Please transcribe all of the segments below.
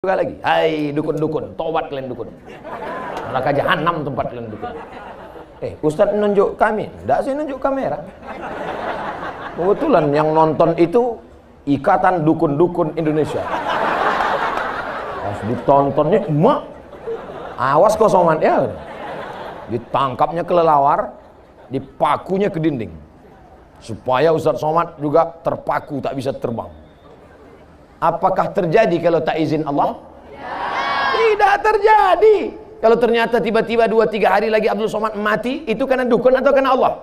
juga lagi. Hai dukun-dukun, tobat kalian dukun. Neraka jahanam tempat kalian dukun. Ustaz nunjuk kami, enggak sih nunjuk kamera. Kebetulan yang nonton itu Ikatan Dukun-Dukun Indonesia. Pas ditontonnya, emak, awas kosongan ya. Ditangkapnya kelelawar, dipakunya ke dinding. Supaya Ustaz Somad juga terpaku, tak bisa terbang. Apakah terjadi kalau tak izin Allah? Tidak terjadi. Kalau ternyata tiba-tiba 2-3 hari lagi Abdul Somad mati, itu karena dukun atau karena Allah?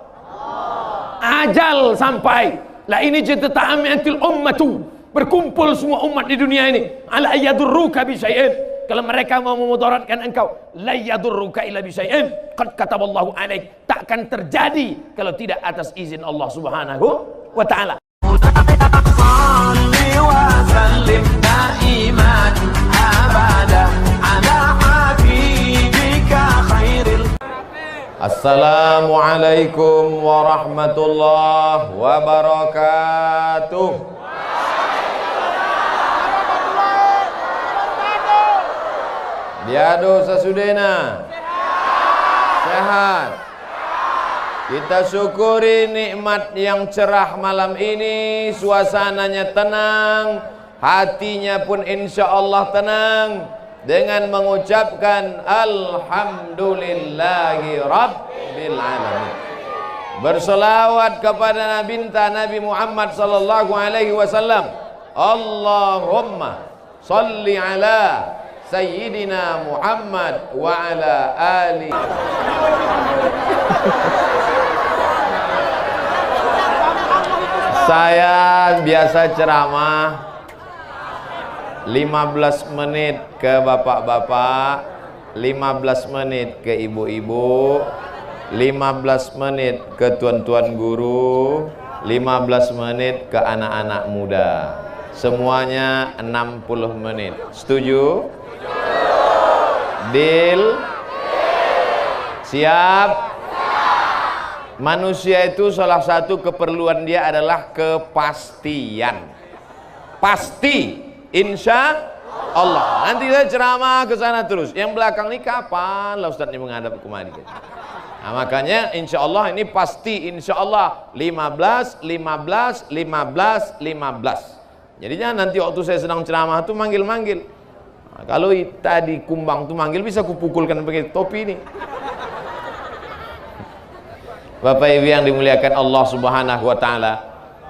Ajal sampai. Lah ini cerita ta'amiatil ummatu. Berkumpul semua umat di dunia ini. Ala ayyadurruka bisyai'in. Kalau mereka mau memudaratkan engkau, la yadurruka illa bisyai'in. Qad kataballahu alaik. Takkan terjadi kalau tidak atas izin Allah Subhanahu wa ta'ala. Assalamualaikum warahmatullahi wabarakatuh. Biado sasudena sehat. Kita syukuri nikmat yang cerah malam ini. Suasananya tenang, hatinya pun insya Allah tenang, dengan mengucapkan Alhamdulillahi Rabbil Alamin. Berselawat kepada Nabi Muhammad sallallahu alaihi wasallam. Allahumma salli ala Sayyidina Muhammad wa ala ali. Saya biasa ceramah 15 menit ke bapak-bapak, 15 menit ke ibu-ibu, 15 menit ke tuan-tuan guru, 15 menit ke anak-anak muda. Semuanya 60 menit. Setuju? Deal? Siap? Manusia itu salah satu keperluan dia adalah kepastian. Pasti, insya Allah. Nanti saya ceramah ke sana terus. Yang belakang ini kapan lah Ustaz ini menghadap kemari? Nah, makanya insya Allah ini pasti, insya Allah 15, 15, 15, 15. Jadinya nanti waktu saya sedang ceramah tuh manggil-manggil. Nah, kalau tadi kumbang tuh manggil, bisa kupukulkan pakai topi ini. Bapak Ibu yang dimuliakan Allah Subhanahu wa ta'ala,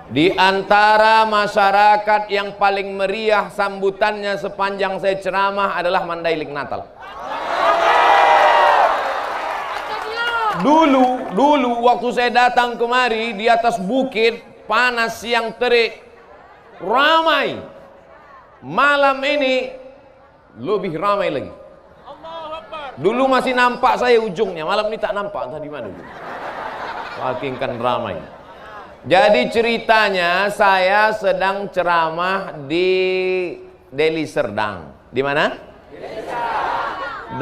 di antara masyarakat yang paling meriah sambutannya sepanjang saya ceramah adalah Mandailing Natal. Dulu waktu saya datang kemari di atas bukit, panas siang terik, ramai. Malam ini lebih ramai lagi. Dulu masih nampak saya ujungnya, malam ini tak nampak. Entah di mana dulu. Saking kan ramai. Jadi ceritanya saya sedang ceramah di Deli Serdang. Di mana?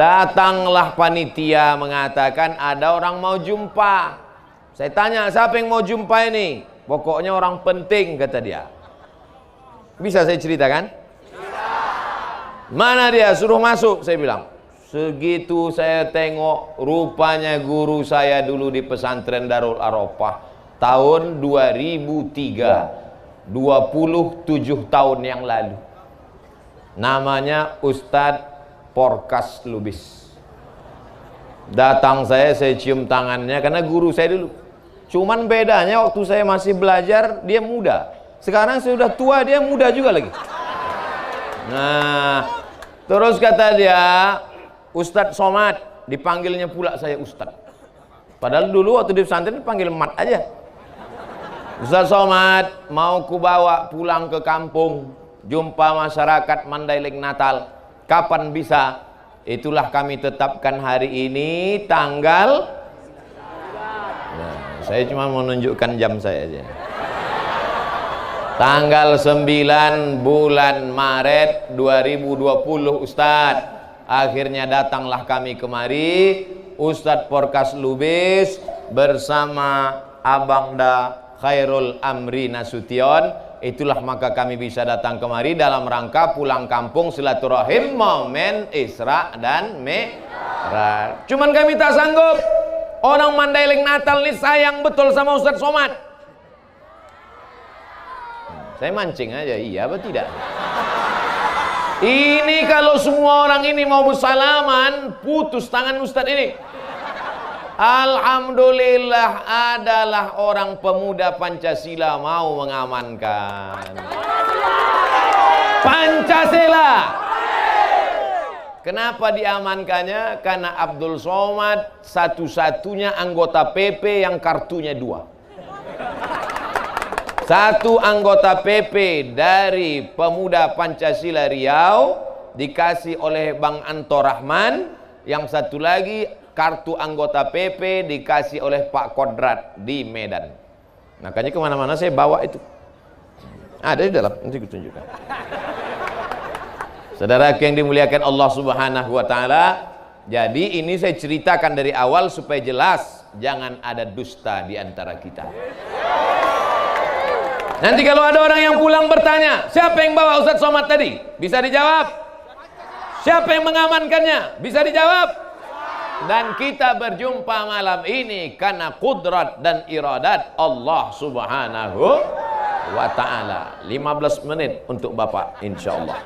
Datanglah panitia mengatakan ada orang mau jumpa. Saya tanya, siapa yang mau jumpa ini? Pokoknya orang penting, kata dia. Bisa saya ceritakan? Mana dia? Suruh masuk, saya bilang. Segitu saya tengok, rupanya guru saya dulu di pesantren Darul Arafah tahun 2003, 27 tahun yang lalu. Namanya Ustadz Porkas Lubis. Datang saya cium tangannya karena guru saya dulu. Cuman bedanya waktu saya masih belajar dia muda. Sekarang saya sudah tua, dia muda juga lagi. Nah, terus kata dia, Ustadz Somad, dipanggilnya pula saya Ustadz. Padahal dulu waktu di pesantren dipanggil Mat aja. Ustadz Somad, mau kubawa pulang ke kampung, jumpa masyarakat Mandailing Natal. Kapan bisa? Itulah kami tetapkan hari ini tanggal. Nah, saya cuma mau menunjukkan jam saya aja. Tanggal 9 bulan Maret 2020 Ustadz. Akhirnya datanglah kami kemari, Ustadz Porkas Lubis bersama Abangda Khairul Amri Nasution Itulah maka kami bisa datang kemari dalam rangka pulang kampung silaturahim momen Isra dan Mi'raj. Cuman kami tak sanggup. Orang Mandailing Natal ini sayang betul sama Ustadz Somad. Saya mancing aja, iya apa tidak? Ini kalau semua orang ini mau bersalaman, putus tangan Ustadz ini. Alhamdulillah adalah orang pemuda Pancasila mau mengamankan Pancasila. Kenapa diamankannya? Karena Abdul Somad satu-satunya anggota PP yang kartunya 2. Satu anggota PP dari Pemuda Pancasila Riau dikasih oleh Bang Anto Rahman, yang satu lagi kartu anggota PP dikasih oleh Pak Kodrat di Medan. Makanya kemana-mana saya bawa itu. Ada di dalam, nanti aku tunjukkan. Saudara yang dimuliakan Allah Subhanahu wa Ta'ala, jadi ini saya ceritakan dari awal supaya jelas, jangan ada dusta di antara kita. Nanti kalau ada orang yang pulang bertanya, siapa yang bawa Ustadz Somad tadi? Bisa dijawab. Siapa yang mengamankannya? Bisa dijawab. Dan kita berjumpa malam ini karena kudrat dan iradat Allah Subhanahu wa Ta'ala. 15 menit untuk Bapak insyaallah.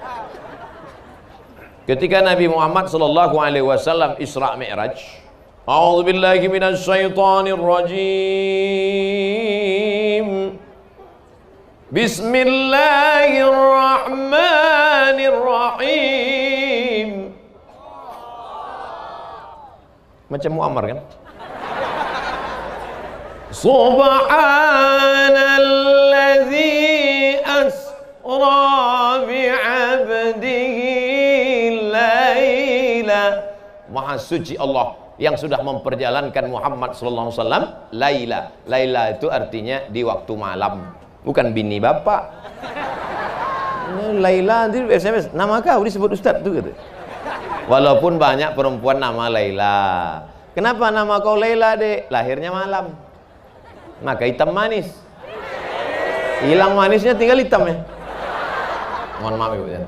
Ketika Nabi Muhammad sallallahu alaihi wasallam Isra Mi'raj, a'udzubillahi minasyaitonir rajim. Bismillahirrahmanirrahim. Macam Muammar kan? Subhanalladzi asra bi'abdihi laila. Maha suci Allah yang sudah memperjalankan Muhammad sallallahu alaihi wasallam laila. Laila itu artinya di waktu malam, bukan bini bapak. Laila itu SMS, nama kau disebut Ustaz tuh gitu. Walaupun banyak perempuan nama Laila. Kenapa nama kau Laila, Dek? Lahirnya malam. Maka hitam manis. Hilang manisnya, tinggal hitamnya. Mohon maaf Ibu ya.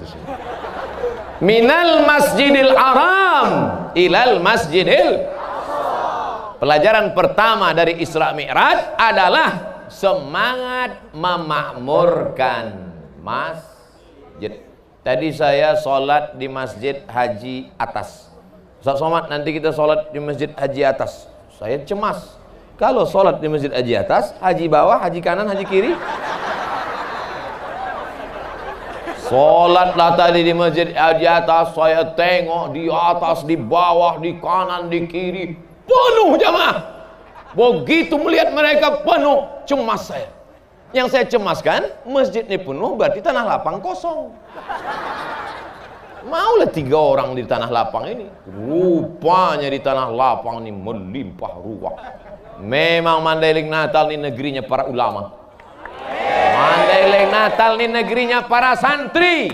Minal Masjidil Haram ilal Masjidil. Pelajaran pertama dari Isra Mi'raj adalah semangat memakmurkan masjid. Tadi saya sholat di Masjid Haji Atas. Ustaz Somad, nanti kita sholat di Masjid Haji Atas. Saya cemas. Kalau sholat di Masjid Haji Atas, haji bawah, haji kanan, haji kiri. Sholatlah tadi di Masjid Haji Atas, saya tengok di atas, di bawah, di kanan, di kiri, penuh jamaah. Begitu melihat mereka penuh, cemas saya. Yang saya cemaskan, masjid ini penuh berarti tanah lapang kosong. Maulah 3 orang di tanah lapang ini. Rupanya di tanah lapang ini melimpah ruah. Memang Mandailing Natal ini negerinya para ulama. Mandailing Natal ini negerinya para santri.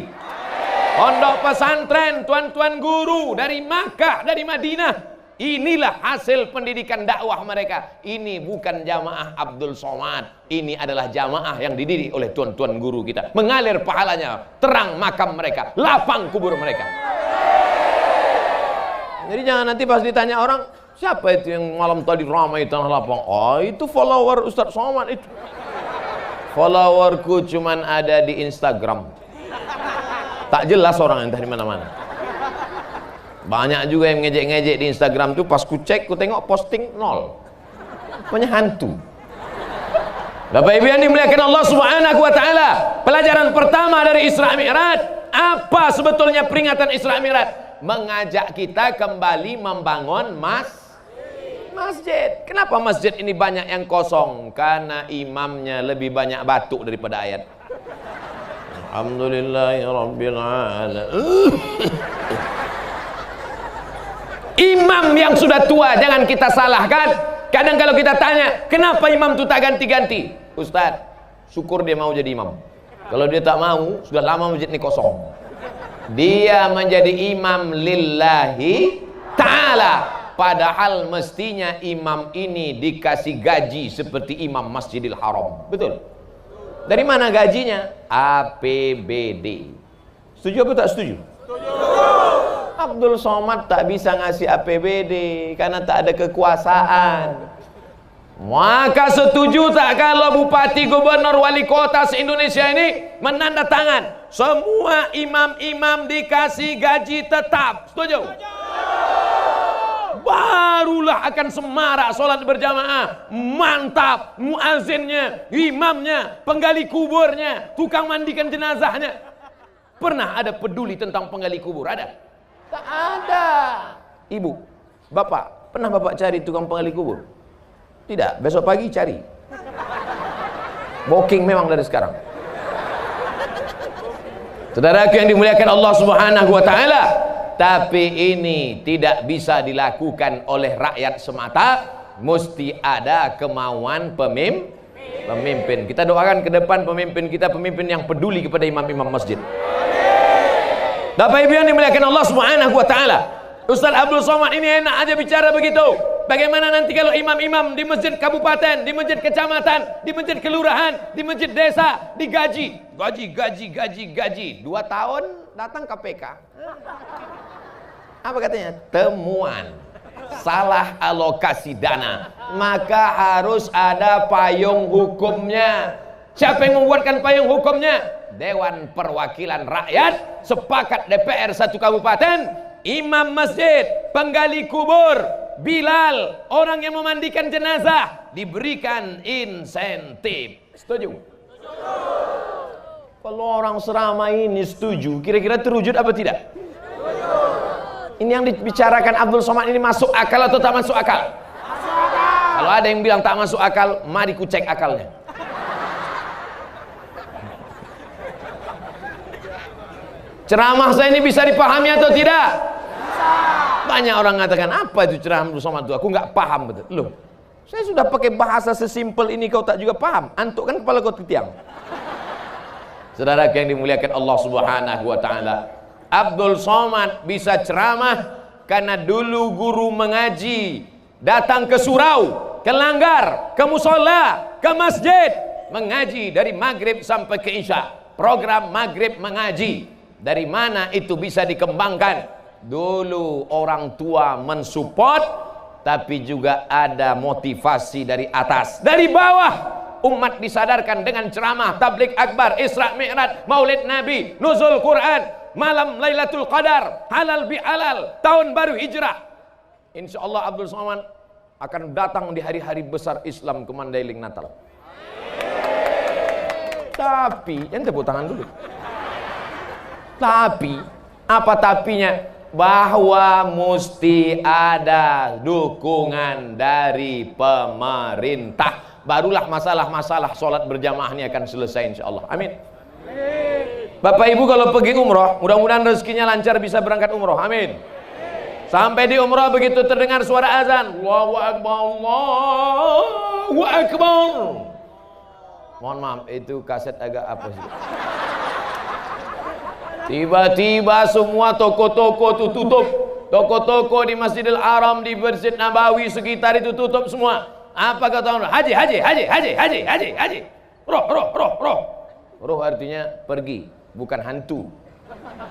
Pondok pesantren, tuan-tuan guru dari Makkah, dari Madinah. Inilah hasil pendidikan dakwah mereka. Ini bukan jamaah Abdul Somad. Ini adalah jamaah yang dididik oleh tuan-tuan guru kita. Mengalir pahalanya, terang makam mereka, lapang kubur mereka. Jadi jangan nanti pas ditanya orang, siapa itu yang malam tadi ramai tanah lapang? Oh, itu follower Ustadz Somad itu. Followerku cuman ada di Instagram. Tak jelas orang entah di mana-mana. Banyak juga yang ngejek-ngejek di Instagram tuh, pas ku cek, ku tengok posting 0. Pokoknya hantu. Bapak Ibu yang dimuliakan Allah Subhanahu wa Ta'ala, pelajaran pertama dari Isra Mi'raj, apa sebetulnya peringatan Isra Mi'raj? Mengajak kita kembali membangun masjid. Kenapa masjid ini banyak yang kosong? Karena imamnya lebih banyak batuk daripada ayat. Alhamdulillahirabbil alamin. Imam yang sudah tua jangan kita salahkan. Kadang kalau kita tanya, kenapa imam itu tak ganti-ganti? Ustaz, syukur dia mau jadi imam. Kalau dia tak mau, sudah lama masjid ini kosong. Dia menjadi imam lillahi ta'ala. Padahal mestinya imam ini dikasih gaji seperti imam Masjidil Haram. Betul? Dari mana gajinya? APBD. Setuju apa tak setuju? Abdul Somad tak bisa ngasih APBD karena tak ada kekuasaan. Maka setuju tak kalau bupati, gubernur, wali kota se-Indonesia ini menandatangan semua imam-imam dikasih gaji tetap? Setuju? Barulah akan semarak sholat berjamaah. Mantap, muazzinnya, imamnya, penggali kuburnya, tukang mandikan jenazahnya. Pernah ada peduli tentang penggali kubur? Ada? Tak ada. Ibu, bapak, pernah bapak cari tukang penggali kubur? Tidak, besok pagi cari. Booking memang dari sekarang. Saudaraku yang dimuliakan Allah Subhanahu wa taala, tapi ini tidak bisa dilakukan oleh rakyat semata, mesti ada kemauan pemimpin. Kita doakan ke depan pemimpin kita pemimpin yang peduli kepada imam-imam masjid. Bapak Ibu yang dimuliakan Allah Subhanahu wa taala, Ustaz Abdul Somad ini enak aja bicara begitu. Bagaimana nanti kalau imam-imam di masjid kabupaten, di masjid kecamatan, di masjid kelurahan, di masjid desa digaji, gaji. 2 tahun datang KPK. Apa katanya? Temuan salah alokasi dana, maka harus ada payung hukumnya. Siapa yang membuatkan payung hukumnya? Dewan Perwakilan Rakyat, sepakat DPR satu kabupaten, imam masjid, penggali kubur, Bilal, orang yang memandikan jenazah diberikan insentif. Setuju? Kalau orang seramai ini setuju, kira-kira terwujud apa tidak? Ini yang dibicarakan Abdul Somad ini masuk akal atau tak masuk akal? Kalau ada yang bilang tak masuk akal, mari ku cek akalnya. Ceramah saya ini bisa dipahami atau tidak? Banyak orang mengatakan, apa itu ceramah Abdul Somad itu? Aku nggak paham betul. Loh, saya sudah pakai bahasa sesimpel ini kau tak juga paham. Antuk kan kepala kau ketiang. Saudara yang dimuliakan Allah Subhanahu wa taala, Abdul Somad bisa ceramah karena dulu guru mengaji datang ke surau, ke langgar, ke musola, ke masjid, mengaji dari maghrib sampai ke isya. Program maghrib mengaji. Dari mana itu bisa dikembangkan? Dulu orang tua mensupport, tapi juga ada motivasi dari atas. Dari bawah umat disadarkan dengan ceramah, tabligh akbar, Isra Mi'raj, Maulid Nabi, nuzul Quran, malam Lailatul Qadar, halal bihalal, tahun baru hijrah. Insyaallah Abdul Somad akan datang di hari-hari besar Islam ke Mandailing Natal. Tapi, yang tepuk tangan dulu. Tapi, apa tapinya? Bahwa mesti ada dukungan dari pemerintah. Barulah masalah-masalah sholat berjamaah ini akan selesai insyaallah. Amin. Bapak Ibu kalau pergi umroh, mudah-mudahan rezekinya lancar bisa berangkat umroh. Amin. Sampai di umroh begitu terdengar suara azan, Allahu Akbar, Allahu Akbar. Mohon maaf, itu kaset agak apa sih? Tiba-tiba semua toko-toko itu tutup. Toko-toko di Masjidil Haram, di Masjid Nabawi sekitar itu tutup semua. Apa kata orang? Haji. Roh. Roh artinya pergi, bukan hantu.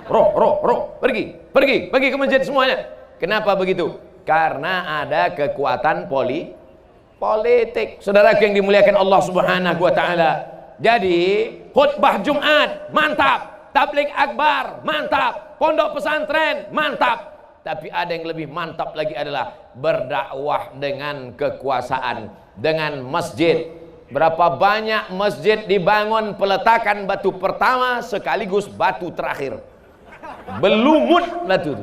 Roh. Pergi ke masjid semuanya. Kenapa begitu? Karena ada kekuatan politik. Saudara yang dimuliakan Allah Subhanahu wa taala. Jadi, khutbah Jumat mantap. Tabligh akbar, mantap. Pondok pesantren, mantap. Tapi ada yang lebih mantap lagi adalah berdakwah dengan kekuasaan, dengan masjid. Berapa banyak masjid dibangun peletakan batu pertama sekaligus batu terakhir. Belumut batu.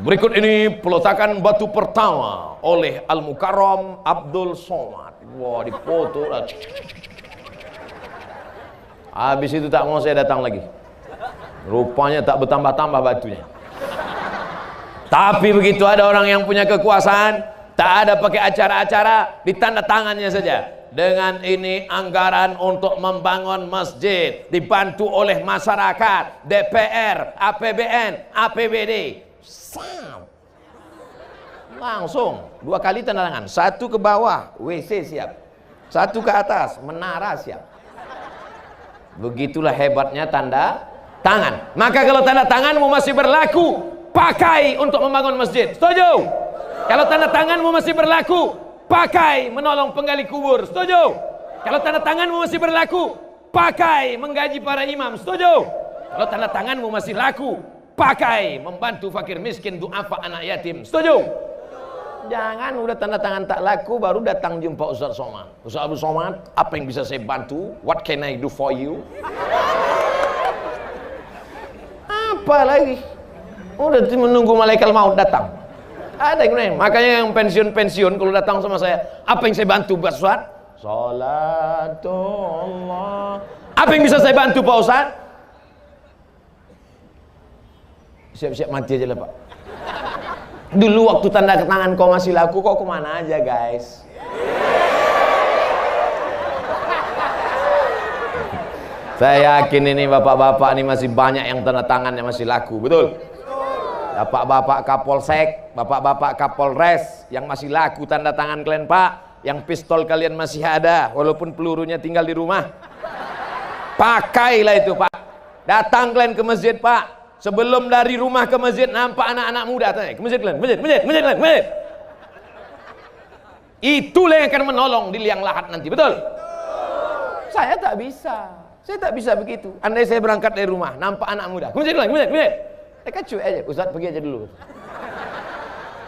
Berikut ini peletakan batu pertama oleh Al-Mukarram Abdul Somad. Wah, dipoto. Habis itu tak mau saya datang lagi. Rupanya tak bertambah-tambah batunya. Tapi begitu ada orang yang punya kekuasaan, tak ada pakai acara-acara, ditanda tangannya saja. Dengan ini anggaran untuk membangun masjid, dibantu oleh masyarakat, DPR, APBN, APBD. Langsung 2 kali tanda tangan. 1 ke bawah, WC siap. 1 ke atas, menara siap. Begitulah hebatnya tanda tangan. Maka kalau tanda tanganmu masih berlaku, pakai untuk membangun masjid. Setuju? Kalau tanda tanganmu masih berlaku, pakai menolong penggali kubur. Setuju? Kalau tanda tanganmu masih berlaku, pakai menggaji para imam. Setuju? Kalau tanda tanganmu masih laku, pakai membantu fakir miskin, duafa, anak yatim. Setuju? Jangan udah tanda tangan tak laku baru datang jumpa Ustaz Somad. Ustaz Abdul Somad, apa yang bisa saya bantu? What can I do for you? Apa lagi? Udah menunggu malaikat maut datang. Ada yang lain. Makanya yang pensiun-pensiun kalau datang sama saya, apa yang saya bantu Pak Ustaz? Salatullah. Apa yang bisa saya bantu Pak Ustaz? Siap-siap mati aja lah Pak. Dulu waktu tanda tangan kau masih laku, kok kemana aja guys? Saya yakin ini bapak-bapak ini masih banyak yang tanda tangannya masih laku, betul? Bapak-bapak Kapolsek, bapak-bapak Kapolres yang masih laku tanda tangan kalian Pak, yang pistol kalian masih ada, walaupun pelurunya tinggal di rumah. Pakailah itu Pak. Datang kalian ke masjid Pak. Sebelum dari rumah ke masjid nampak anak-anak muda tanya, ke masjid kalian, masjid. Itulah yang akan menolong di liang lahat nanti, betul? Saya tak bisa. Saya tak bisa begitu. Andai saya berangkat dari rumah, nampak anak muda, ke masjid kalian, masjid. Mereka cuek aja, Ustaz pergi aja dulu.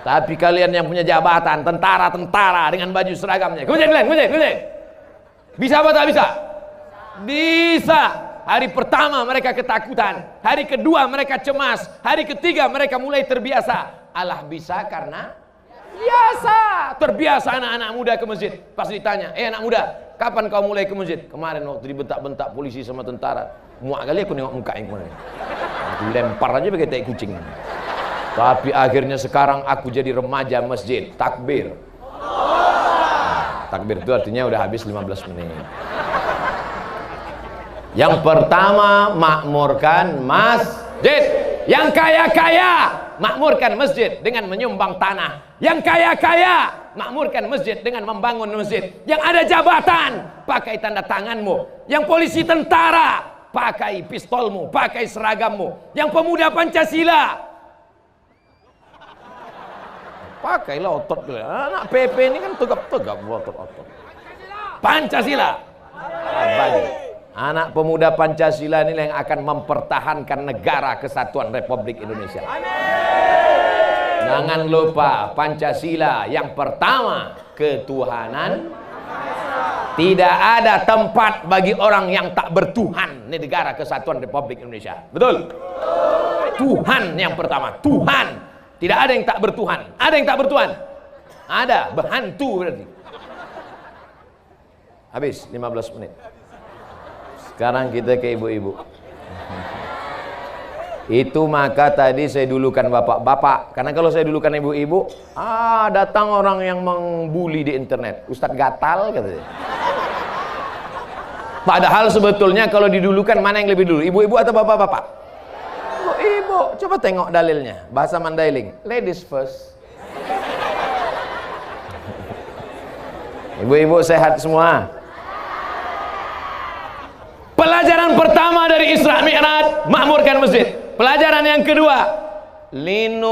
Tapi kalian yang punya jabatan, tentara-tentara dengan baju seragamnya, ke masjid kalian, masjid. Bisa apa tak bisa? Bisa. Hari pertama mereka ketakutan, hari kedua mereka cemas, hari ketiga mereka mulai terbiasa. Allah bisa karena biasa. Terbiasa anak-anak muda ke masjid. Pas ditanya, anak muda, kapan kau mulai ke masjid? Kemarin waktu dibentak-bentak polisi sama tentara. Muak kali aku nengok muka yang kemarin. Aku lempar aja pakai tai kucing. Tapi akhirnya sekarang aku jadi remaja masjid. Takbir. Takbir itu artinya udah habis 15 menit. Yang pertama, makmurkan masjid. Yang kaya-kaya, makmurkan masjid dengan menyumbang tanah. Yang kaya-kaya, makmurkan masjid dengan membangun masjid. Yang ada jabatan, pakai tanda tanganmu. Yang polisi tentara, pakai pistolmu, pakai seragammu. Yang pemuda Pancasila, pakailah otot. Anak PP ini kan tegap-tegap otot-otot. Pancasila. Abadi. Anak pemuda Pancasila ini yang akan mempertahankan negara kesatuan Republik Indonesia. Jangan lupa Pancasila yang pertama, ketuhanan. Tidak ada tempat bagi orang yang tak bertuhan di negara kesatuan Republik Indonesia. Betul? Tuhan yang pertama, Tuhan. Tidak ada yang tak bertuhan. Ada yang tak bertuhan? Ada, berhantu berarti. Habis 15 menit. Sekarang kita ke ibu-ibu. Itu maka tadi saya dulukan bapak-bapak. Karena kalau saya dulukan ibu-ibu, datang orang yang membuli di internet. Ustadz gatal katanya. Padahal sebetulnya kalau didulukan mana yang lebih dulu? Ibu-ibu atau bapak-bapak? Ibu-ibu. Coba tengok dalilnya. Bahasa Mandailing. Ladies first. Ibu-ibu sehat semua? Pelajaran pertama dari Isra Mi'raj, makmurkan masjid. Pelajaran yang kedua, linuriyahum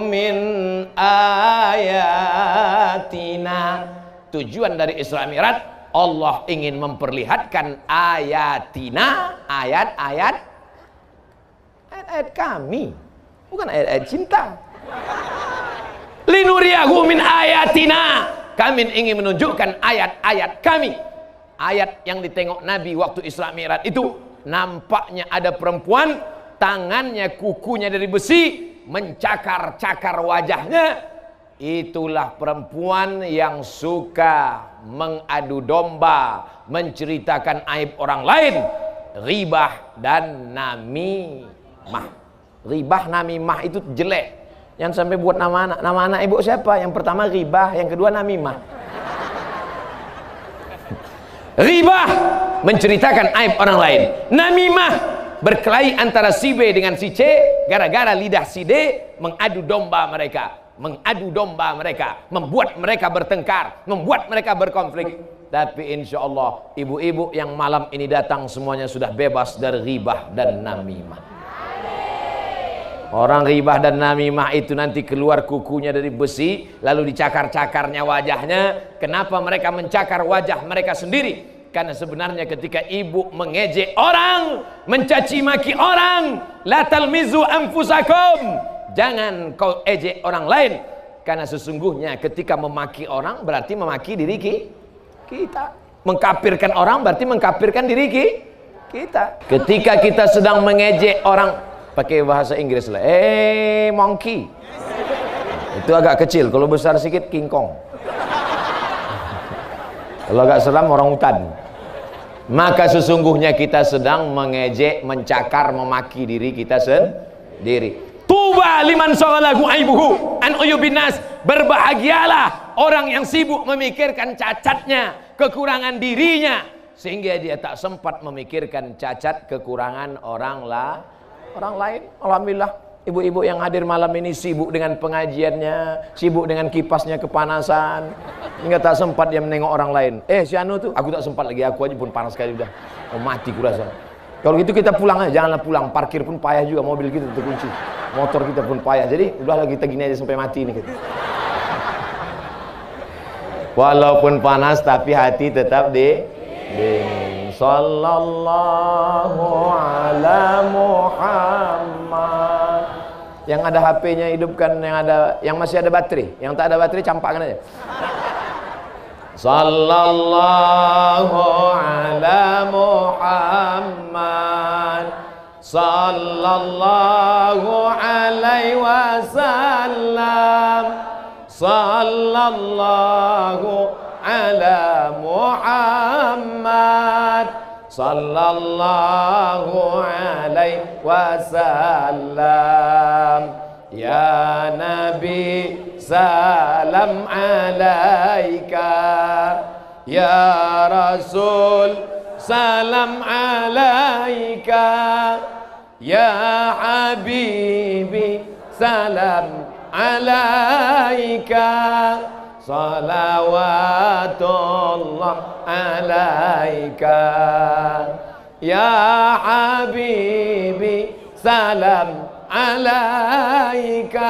min ayatina. Tujuan dari Isra Mi'raj, Allah ingin memperlihatkan ayatina, ayat-ayat kami, bukan ayat-ayat cinta. Linuriyahum min ayatina, kami ingin menunjukkan ayat-ayat kami. Ayat yang ditengok Nabi waktu Isra Mi'raj itu, nampaknya ada perempuan, tangannya kukunya dari besi, mencakar-cakar wajahnya. Itulah perempuan yang suka mengadu domba, menceritakan aib orang lain, ribah dan namimah. Ribah namimah itu jelek. Yang sampai buat nama anak ibu siapa? Yang pertama ribah, yang kedua namimah. Ribah, menceritakan aib orang lain. Namimah, berkelahi antara si B dengan si C, gara-gara lidah si D mengadu domba mereka. Membuat mereka bertengkar, membuat mereka berkonflik. Tapi insya Allah ibu-ibu yang malam ini datang semuanya sudah bebas dari ghibah dan namimah. Orang ghibah dan namimah itu nanti keluar kukunya dari besi, lalu dicakar-cakarnya wajahnya. Kenapa mereka mencakar wajah mereka sendiri? Karena sebenarnya ketika ibu mengejek orang, mencaci maki orang, la talmizu anfusakum, jangan kau ejek orang lain. Karena sesungguhnya ketika memaki orang berarti memaki diri kita. Mengkafirkan orang berarti mengkafirkan diri kita. Ketika kita sedang mengejek orang, pakai bahasa Inggris lah, monkey, itu agak kecil. Kalau besar sedikit King Kong. Kalau agak seram orang hutan. Maka sesungguhnya kita sedang mengejek, mencakar, memaki diri kita sendiri. Tuba liman shaghalahu aibuhu an uyubinas. Berbahagialah orang yang sibuk memikirkan cacatnya, kekurangan dirinya, sehingga dia tak sempat memikirkan cacat kekurangan orang lain. Alhamdulillah ibu-ibu yang hadir malam ini sibuk dengan pengajiannya, sibuk dengan kipasnya kepanasan, hingga tak sempat dia menengok orang lain. Si anu tuh, aku tak sempat lagi, aku aja pun panas sekali udah mau mati kurasa. Kalau gitu kita pulang aja, janganlah pulang, parkir pun payah juga, mobil kita terkunci, motor kita pun payah. Jadi udahlah kita gini aja sampai mati nih kita. Walaupun panas tapi hati tetap dingin. Sallallahu ala Muhammad. Yang ada HP-nya hidupkan, yang masih ada baterai, yang tak ada baterai campakkan aja. Sallallahu ala Muhammad, sallallahu alaihi wasallam, sallallahu ala Muhammad, sallallahu alaihi wasallam. Ya Nabi salam alaika, ya Rasul salam alaika, ya Habibi salam alaika, salawatullah alaika, ya Habibi salam alaika,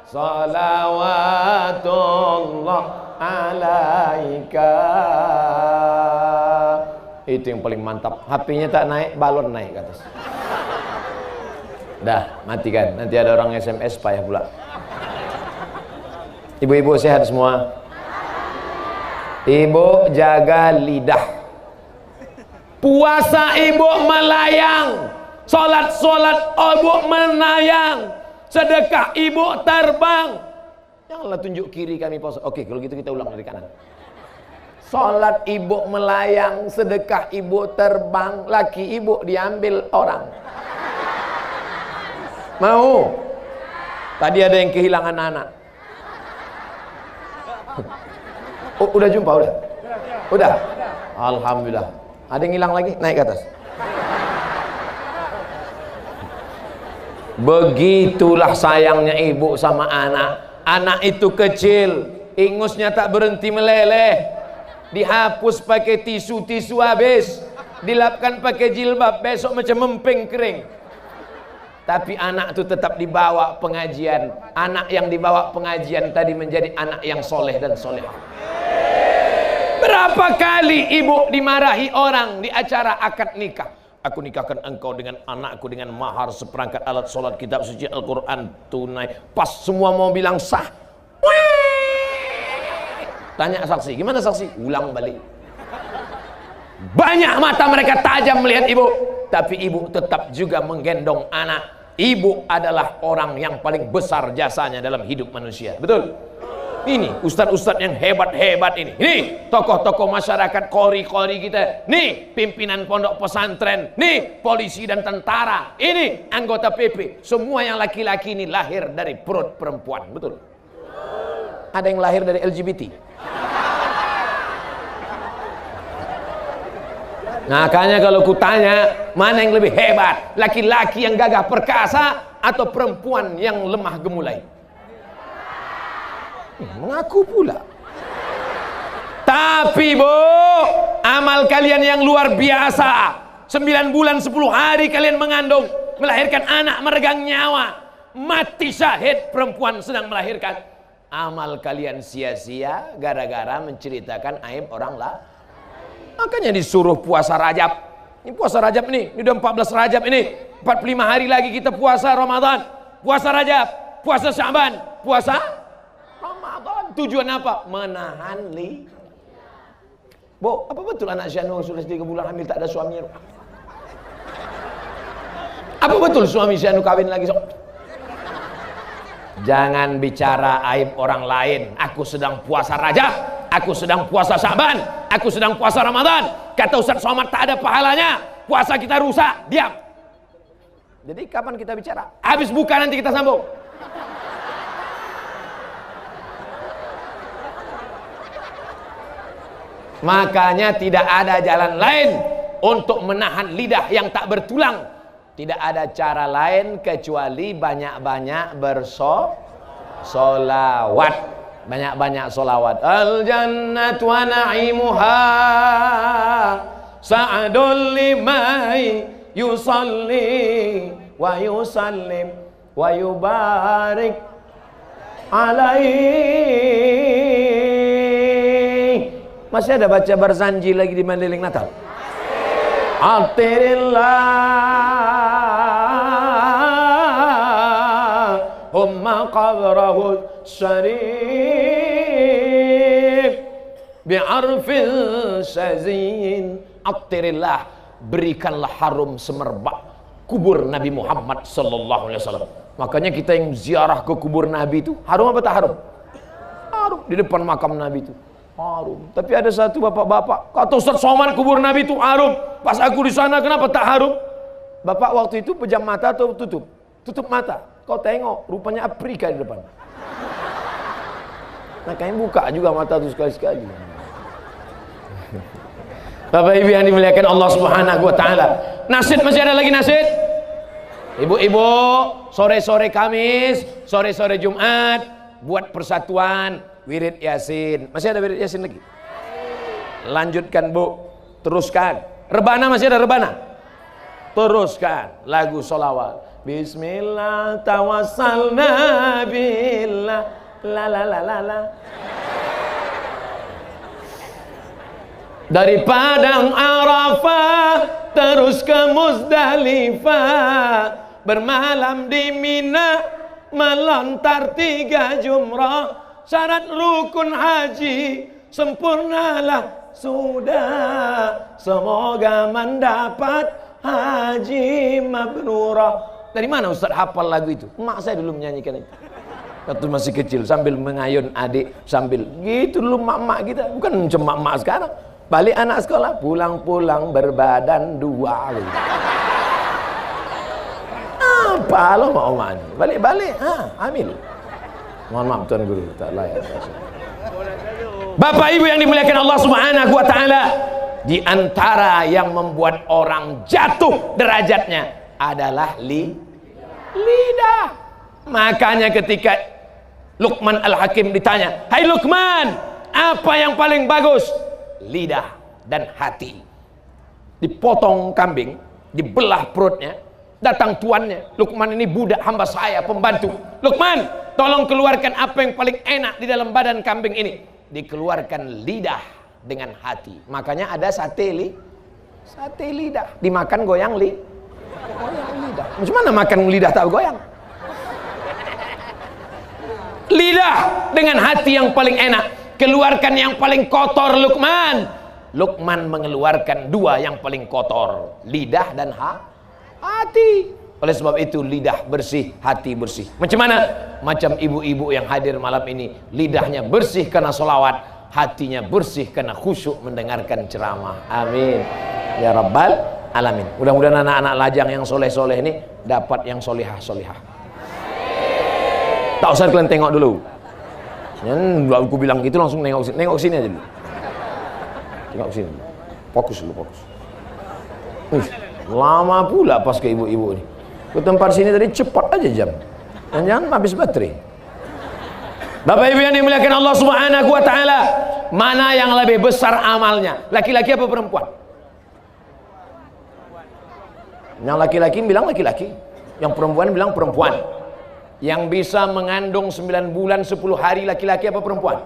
salawatullah alaika. Itu yang paling mantap. HP-nya tak naik, balon naik ke atas. Dah, matikan. Nanti ada orang SMS payah pula. Ibu-ibu sehat semua? Ibu jaga lidah. Puasa ibu melayang, sholat ibu menayang, sedekah ibu terbang. Janganlah tunjuk kiri kami puasa. Oke, kalau gitu kita ulang dari kanan. Sholat ibu melayang, sedekah ibu terbang, laki ibu diambil orang. Mau? Tadi ada yang kehilangan anak. Oh, udah jumpa, udah? Udah? Alhamdulillah. Ada yang hilang lagi? Naik ke atas. Begitulah sayangnya ibu sama anak. Anak itu kecil, ingusnya tak berhenti meleleh, dihapus pakai tisu habis, dilapkan pakai jilbab, besok macam mempeng kering. Tapi anak itu tetap dibawa pengajian. Anak yang dibawa pengajian tadi menjadi anak yang soleh dan solehah. Berapa kali ibu dimarahi orang di acara akad nikah? Aku nikahkan engkau dengan anakku dengan mahar seperangkat alat sholat, kitab suci, Al-Quran tunai. Pas semua mau bilang sah, tanya saksi, gimana saksi? Ulang balik. Banyak mata mereka tajam melihat ibu, tapi ibu tetap juga menggendong anak. Ibu adalah orang yang paling besar jasanya dalam hidup manusia. Betul? Ini ustadz-ustadz yang hebat-hebat ini. Nih tokoh-tokoh masyarakat, kori-kori kita. Nih pimpinan pondok pesantren. Nih polisi dan tentara. Ini anggota PP. Semua yang laki-laki ini lahir dari perut perempuan. Betul? Ada yang lahir dari LGBT. Makanya kalau kutanya, mana yang lebih hebat? Laki-laki yang gagah perkasa atau perempuan yang lemah gemulai? Mengaku pula. Tapi Bu, amal kalian yang luar biasa. 9 bulan 10 hari kalian mengandung, melahirkan anak, meregang nyawa, mati syahid perempuan sedang melahirkan. Amal kalian sia-sia gara-gara menceritakan aib orang lah. Makanya disuruh puasa Rajab. Ini puasa Rajab nih, ini udah 14 Rajab ini. 45 hari lagi kita puasa Ramadan. Puasa Rajab, puasa Syaban, puasa Ramadan. Tujuan apa? Menahan li. Bu, apa betul anak Syanu sudah 3 bulan hamil tak ada suaminya? Apa betul suami Syanu kawin lagi? Jangan bicara aib orang lain. Aku sedang puasa Rajab, aku sedang puasa Syaban, aku sedang puasa Ramadan. Kata Ustaz Somad tak ada pahalanya, puasa kita rusak. Diam. Jadi kapan kita bicara? Habis buka nanti kita sambung. Makanya tidak ada jalan lain untuk menahan lidah yang tak bertulang. Tidak ada cara lain kecuali banyak-banyak bersolawat. Banyak-banyak solawat. Al jannatu wa na'imuha sa'adul limai yusalli wa yusallim wa yubarik alaihi. Masih ada baca Barzanji lagi di Mandailing Natal? Allahumma qabrahu syarif bi'arfil syazin. Attirillah, berikanlah harum semerbak kubur Nabi Muhammad sallallahu alaihi wasallam. Makanya kita yang ziarah ke kubur Nabi itu harum apa tak harum? Harum. Di depan makam Nabi itu harum. Tapi ada satu bapak-bapak kata Ustaz Somad kubur Nabi itu harum. Pas aku di sana kenapa tak harum? Bapak waktu itu pejam mata atau tutup? Tutup mata. Kau tengok rupanya Afrika di depan. Nah kayaknya buka juga mata tuh sekali-sekali. Bapak Ibu yang dimuliakan Allah Subhanahu wa taala. Nasid masih ada lagi nasid? Ibu-ibu, sore-sore Kamis, sore-sore Jumat buat persatuan wirid Yasin. Masih ada wirid Yasin lagi? Lanjutkan Bu, teruskan. Rebana masih ada rebana? Teruskan lagu sholawat. Bismillah tawassalna billah la la la la la. Dari Padang Arafah terus ke Muzdalifah, bermalam di Mina, melontar 3 jumrah. Syarat rukun haji sempurnalah sudah, semoga mendapat haji mabrurah. Dari mana Ustaz hafal lagu itu? Emak saya dulu menyanyikan itu waktu masih kecil, sambil mengayun adik, sambil gitu dulu mak-mak kita. Bukan cuma mak sekarang. Balik anak sekolah, pulang-pulang berbadan 2 gitu. Apa lo mau emak ini? Balik-balik, ambil. Mohon maaf Tuan Guru, tak layak. Bapak Ibu yang dimuliakan Allah Subhanahu wa taala, di antara yang membuat orang jatuh derajatnya adalah lidah. Makanya ketika Luqman Al-Hakim ditanya, "Hai Luqman, apa yang paling bagus?" Lidah dan hati. Dipotong kambing, dibelah perutnya, datang tuannya, Luqman ini budak hamba saya, pembantu. Luqman, tolong keluarkan apa yang paling enak di dalam badan kambing ini. Dikeluarkan lidah dengan hati. Makanya ada sate lidah, dimakan goyang lidah. Macam mana makan lidah tak goyang? Lidah dengan hati yang paling enak. Keluarkan yang paling kotor Luqman. Luqman mengeluarkan 2 yang paling kotor, lidah dan hati. Oleh sebab itu lidah bersih, hati bersih. Macam mana? Macam ibu-ibu yang hadir malam ini, lidahnya bersih karena sholawat, hatinya bersih karena khusyuk mendengarkan ceramah. Amin ya rabbal alamin. Mudah-mudahan anak-anak lajang yang soleh-soleh ini dapat yang solihah-solihah. Tak usah kalian tengok dulu. Aku bilang gitu langsung nengok sini aja dulu. Tengok sini. Fokus dulu, fokus. Lama pula pas ke ibu-ibu ini. Ke tempat sini tadi cepat aja jam. Dan jangan habis baterai. Bapak Ibu yang dimuliakan Allah Subhanahu wa taala, Mana yang lebih besar amalnya? Laki-laki apa perempuan? Yang laki-laki bilang laki-laki, yang perempuan bilang perempuan. Yang bisa mengandung 9 bulan 10 hari laki-laki apa perempuan?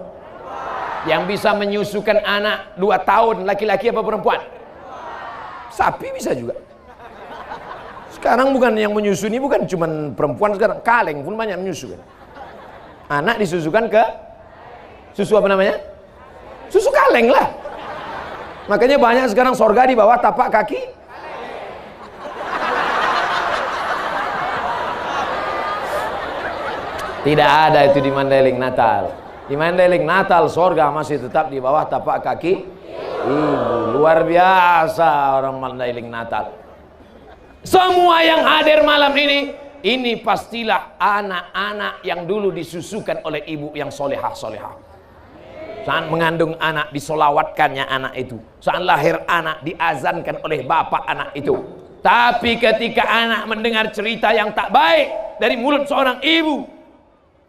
Yang bisa menyusukan anak 2 tahun laki-laki apa perempuan? Sapi bisa juga. Sekarang bukan yang menyusui bukan cuma perempuan, sekarang kaleng pun banyak menyusu. Anak disusukan ke susu apa namanya? Susu kaleng lah. Makanya banyak sekarang sorga di bawah tapak kaki. Tidak ada itu di Mandailing Natal. Di Mandailing Natal sorga masih tetap di bawah tapak kaki ibu. Luar biasa orang Mandailing Natal. Semua yang hadir malam ini pastilah anak-anak yang dulu disusukan oleh ibu yang solehah-solehah. Saat mengandung anak disolawatkannya anak itu. Saat lahir anak diazankan oleh bapak anak itu. Tapi ketika anak mendengar cerita yang tak baik dari mulut seorang ibu,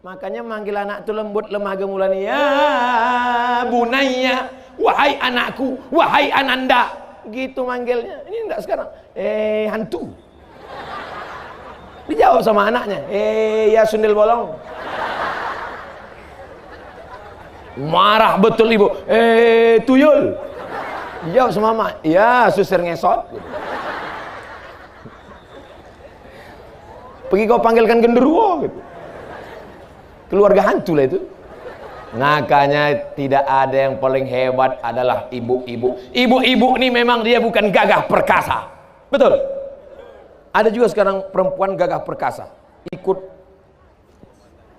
makanya manggil anak itu lembut lemah gemulan, ya bunayya, wahai anakku, wahai ananda. Gitu manggilnya. Ini enggak sekarang. Hantu. Dijawab sama anaknya. Ya sundel bolong. Marah betul ibu. Tuyul. Dijawab sama mama. Ya susir ngesot. Pergi kau panggilkan genderuwo gitu. Keluarga hantu lah itu. Makanya tidak ada yang paling hebat adalah ibu-ibu. Ibu-ibu ini memang dia bukan gagah perkasa. Betul. Ada juga sekarang perempuan gagah perkasa. Ikut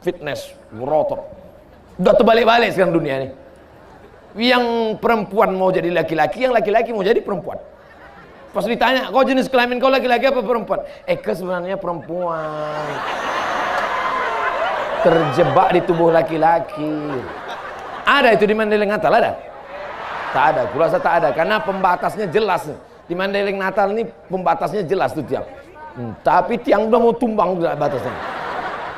fitness, berotot. Udah terbalik-balik sekarang dunia ini. Yang perempuan mau jadi laki-laki, yang laki-laki mau jadi perempuan. Pas ditanya, kau jenis kelamin kau laki-laki apa perempuan? Sebenarnya perempuan. Terjebak di tubuh laki-laki. Ada itu di Mandailing Natal ada? Tak ada, kurasa tak ada karena pembatasnya jelas. Di Mandailing Natal ini pembatasnya jelas tuh tiang. Tapi tiang udah mau tumbang udah batasnya.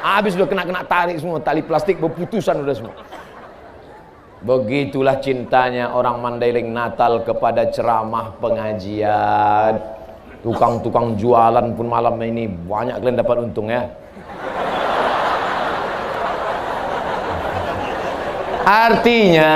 Habis udah kena tarik semua, tali plastik berputusan udah semua. Begitulah cintanya orang Mandailing Natal kepada ceramah pengajian. Tukang-tukang jualan pun malam ini banyak kalian dapat untung ya. Artinya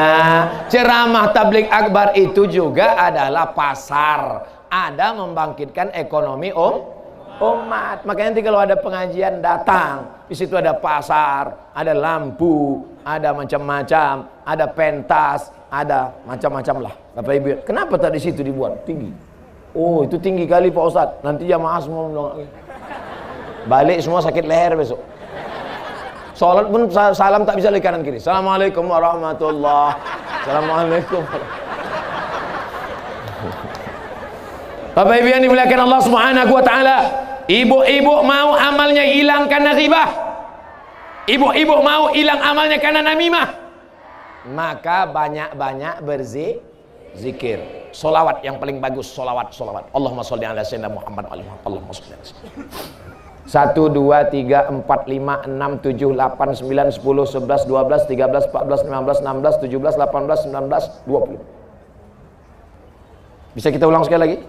ceramah tabligh akbar itu juga adalah pasar. Ada membangkitkan ekonomi umat. Makanya nanti kalau ada pengajian datang, di situ ada pasar, ada lampu, ada macam-macam, ada pentas, ada macam-macam lah. Bapak Ibu, kenapa tadi situ dibuat tinggi? Oh, itu tinggi kali Pak Ustadz. Nanti jamaah semua balik semua sakit leher besok. Salat pun salam tak bisa dari kanan kiri. Assalamualaikum warahmatullahi. Assalamualaikum. Bapak Ibu yang dimuliakan Allah Subhanahu wa taala, ibu-ibu mau amalnya hilang karena ghibah. Ibu-ibu mau hilang amalnya karena namimah. Maka banyak-banyak berzikir. Solawat yang paling bagus, solawat. Allahumma sholli ala sayyidina Muhammad wa ala Allahumma sholli ala sayyidina 1, 2, 3, 4, 5, 6, 7, 8, 9, 10, 11, 12, 13, 14, 15, 16, 17, 18, 19, 20. Bisa kita ulang sekali lagi?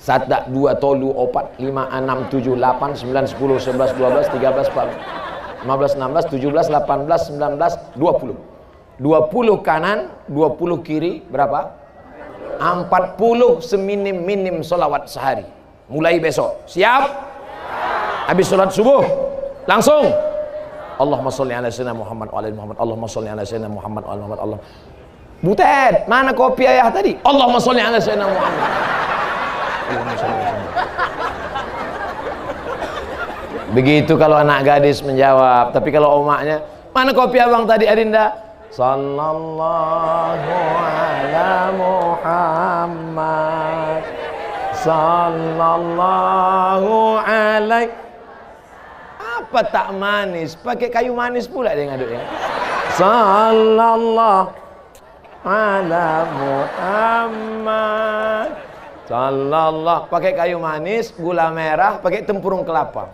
1, 2, 3, 4, 5, 6, 7, 8, 9, 10, 11, 12, 13, 14, 15, 16, 17, 18, 19, 20. 20 kanan, 20 kiri, berapa? 40 seminim-minim solawat sehari. Mulai besok. Siap? Habis sholat subuh langsung Allahumma sholli ala sayyidina Muhammad wa ala Muhammad. Allahumma sholli ala sayyidina Muhammad wa ala Muhammad. Allah. Butet, mana kopi ayah tadi? Allahumma sholli ala sayyidina Muhammad. Allahumma sholli ala sayyidina. Begitu kalau anak gadis menjawab, tapi kalau omaknya, mana kopi abang tadi Adinda? Sallallahu ala Muhammad. Sallallahu alaihi. Apa tak manis? Pakai kayu manis pula dia ngaduknya. Sallallahu ala Muhammad. Sallallahu. Pakai kayu manis, gula merah, pakai tempurung kelapa.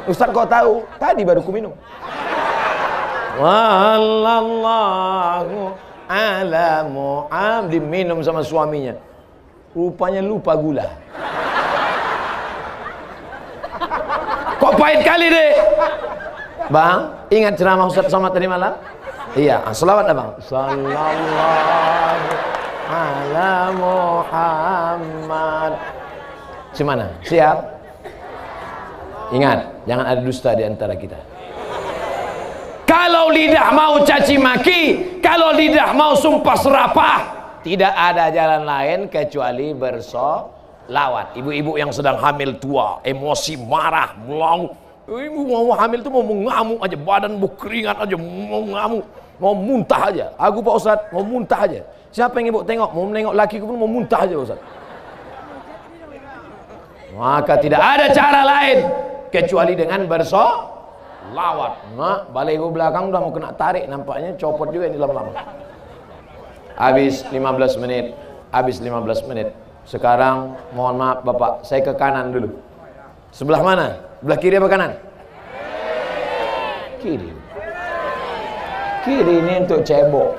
Ustaz kau tahu? Tadi baru ku minum. Wallahu ala Muhammad. Diminum sama suaminya. Rupanya lupa gula. Kok pahit kali deh. Bang, ingat ceramah Ustaz Somad tadi malam? Iya, selawat Bang. Sallallahu ala Muhammad. Gimana? Siap? Ingat, jangan ada dusta di antara kita. Kalau lidah mau caci maki, kalau lidah mau sumpah serapah, tidak ada jalan lain kecuali bersolawat. Ibu-ibu yang sedang hamil tua, emosi, marah, melau. Ibu mau hamil tuh mau mengamuk aja, badan berkeringat aja, mau ngamuk, mau muntah aja. Aku Pak Ustadz mau muntah aja. Siapa yang ibu tengok? Mau menengok laki pun mau muntah aja Ustadz. Maka tidak ada cara lain kecuali dengan bersolawat. Nah, baliho belakang udah mau kena tarik, nampaknya copot juga ini lama-lama. Habis 15 menit, habis 15 menit. Sekarang mohon maaf Bapak, saya ke kanan dulu. Sebelah mana? Sebelah kiri apa kanan? Kiri. Kiri ini untuk cebok.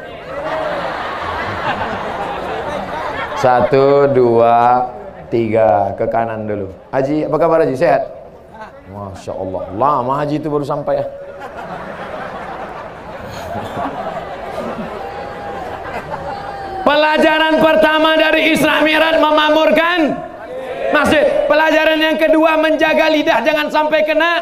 1, 2, 3 ke kanan dulu. Haji, apa kabar Haji? Sehat? Masya Allah, lama Haji itu baru sampai ya. Pelajaran pertama dari Isra Mi'raj memamurkan masjid. Pelajaran yang kedua menjaga lidah jangan sampai kena.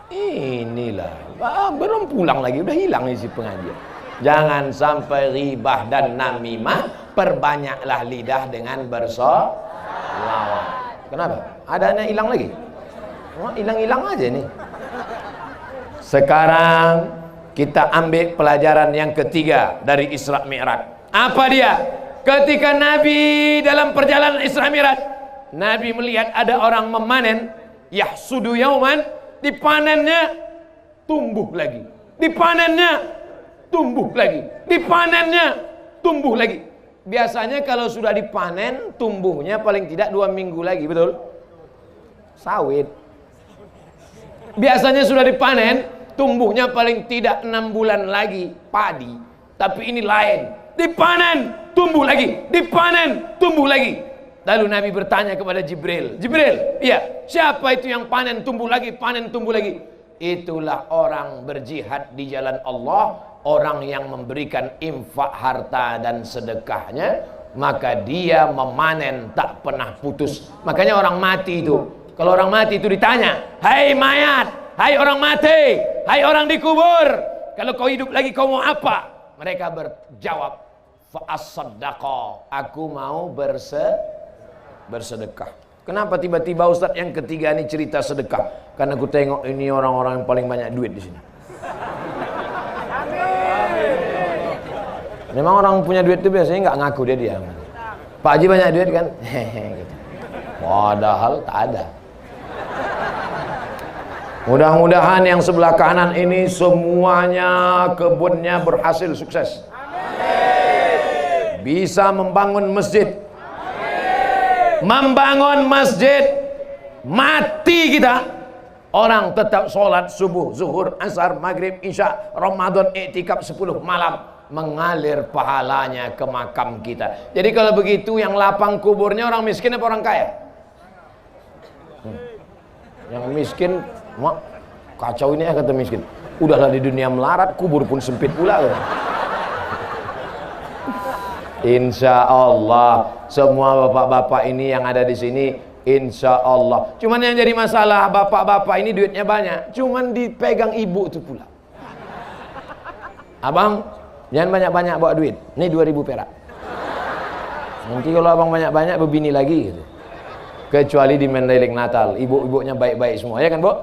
Inilah, belum pulang lagi udah hilang isi pengajian. Jangan sampai ribah dan namimah. Perbanyaklah lidah dengan bersolawat. Kenapa? Adanya hilang lagi? Oh, hilang-hilang aja nih. Sekarang kita ambil pelajaran yang ketiga dari Isra Mi'raj. Apa dia? Ketika Nabi dalam perjalanan Isra Mi'raj, Nabi melihat ada orang memanen, yahsudu yauman, dipanennya tumbuh lagi, dipanennya tumbuh lagi, dipanennya tumbuh lagi. Biasanya kalau sudah dipanen, tumbuhnya paling tidak 2 minggu lagi, betul? Sawit. Biasanya sudah dipanen, tumbuhnya paling tidak 6 bulan lagi, padi. Tapi ini lain, dipanen, tumbuh lagi, dipanen, tumbuh lagi. Lalu Nabi bertanya kepada Jibril, Jibril, iya, siapa itu yang panen, tumbuh lagi, panen, tumbuh lagi? Itulah orang berjihad di jalan Allah, orang yang memberikan infak harta dan sedekahnya, maka dia memanen tak pernah putus. Makanya orang mati itu, kalau orang mati itu ditanya, hai mayat, hai orang mati, hai orang dikubur, kalau kau hidup lagi kau mau apa? Mereka berjawab, fa'as-saddaqa, aku mau bersedekah. Kenapa tiba-tiba Ustadz yang ketiga ini cerita sedekah? Karena aku tengok ini orang-orang yang paling banyak duit di sini. Memang orang punya duit itu biasanya nggak ngaku dia. Pak Haji banyak duit kan? Gitu. Padahal tak ada. Mudah-mudahan yang sebelah kanan ini semuanya kebunnya berhasil sukses. Bisa membangun masjid. Membangun masjid. Mati kita, orang tetap sholat subuh, zuhur, asar, maghrib, isya, Ramadan, iktikaf 10 malam, mengalir pahalanya ke makam kita. Jadi kalau begitu yang lapang kuburnya orang miskin apa orang kaya? Yang miskin, mak, kacau ini ya kata miskin. Udahlah di dunia melarat, kubur pun sempit pula. Insya Allah semua bapak-bapak ini yang ada di sini, insya Allah. Cuman yang jadi masalah bapak-bapak ini duitnya banyak, cuman dipegang ibu itu pula. Abang, jangan banyak-banyak bawa duit. Ini 2.000 perak. Nanti kalau abang banyak-banyak berbini lagi gitu. Kecuali di Mandailing Natal, ibu-ibunya baik-baik semua, ya kan, Bu?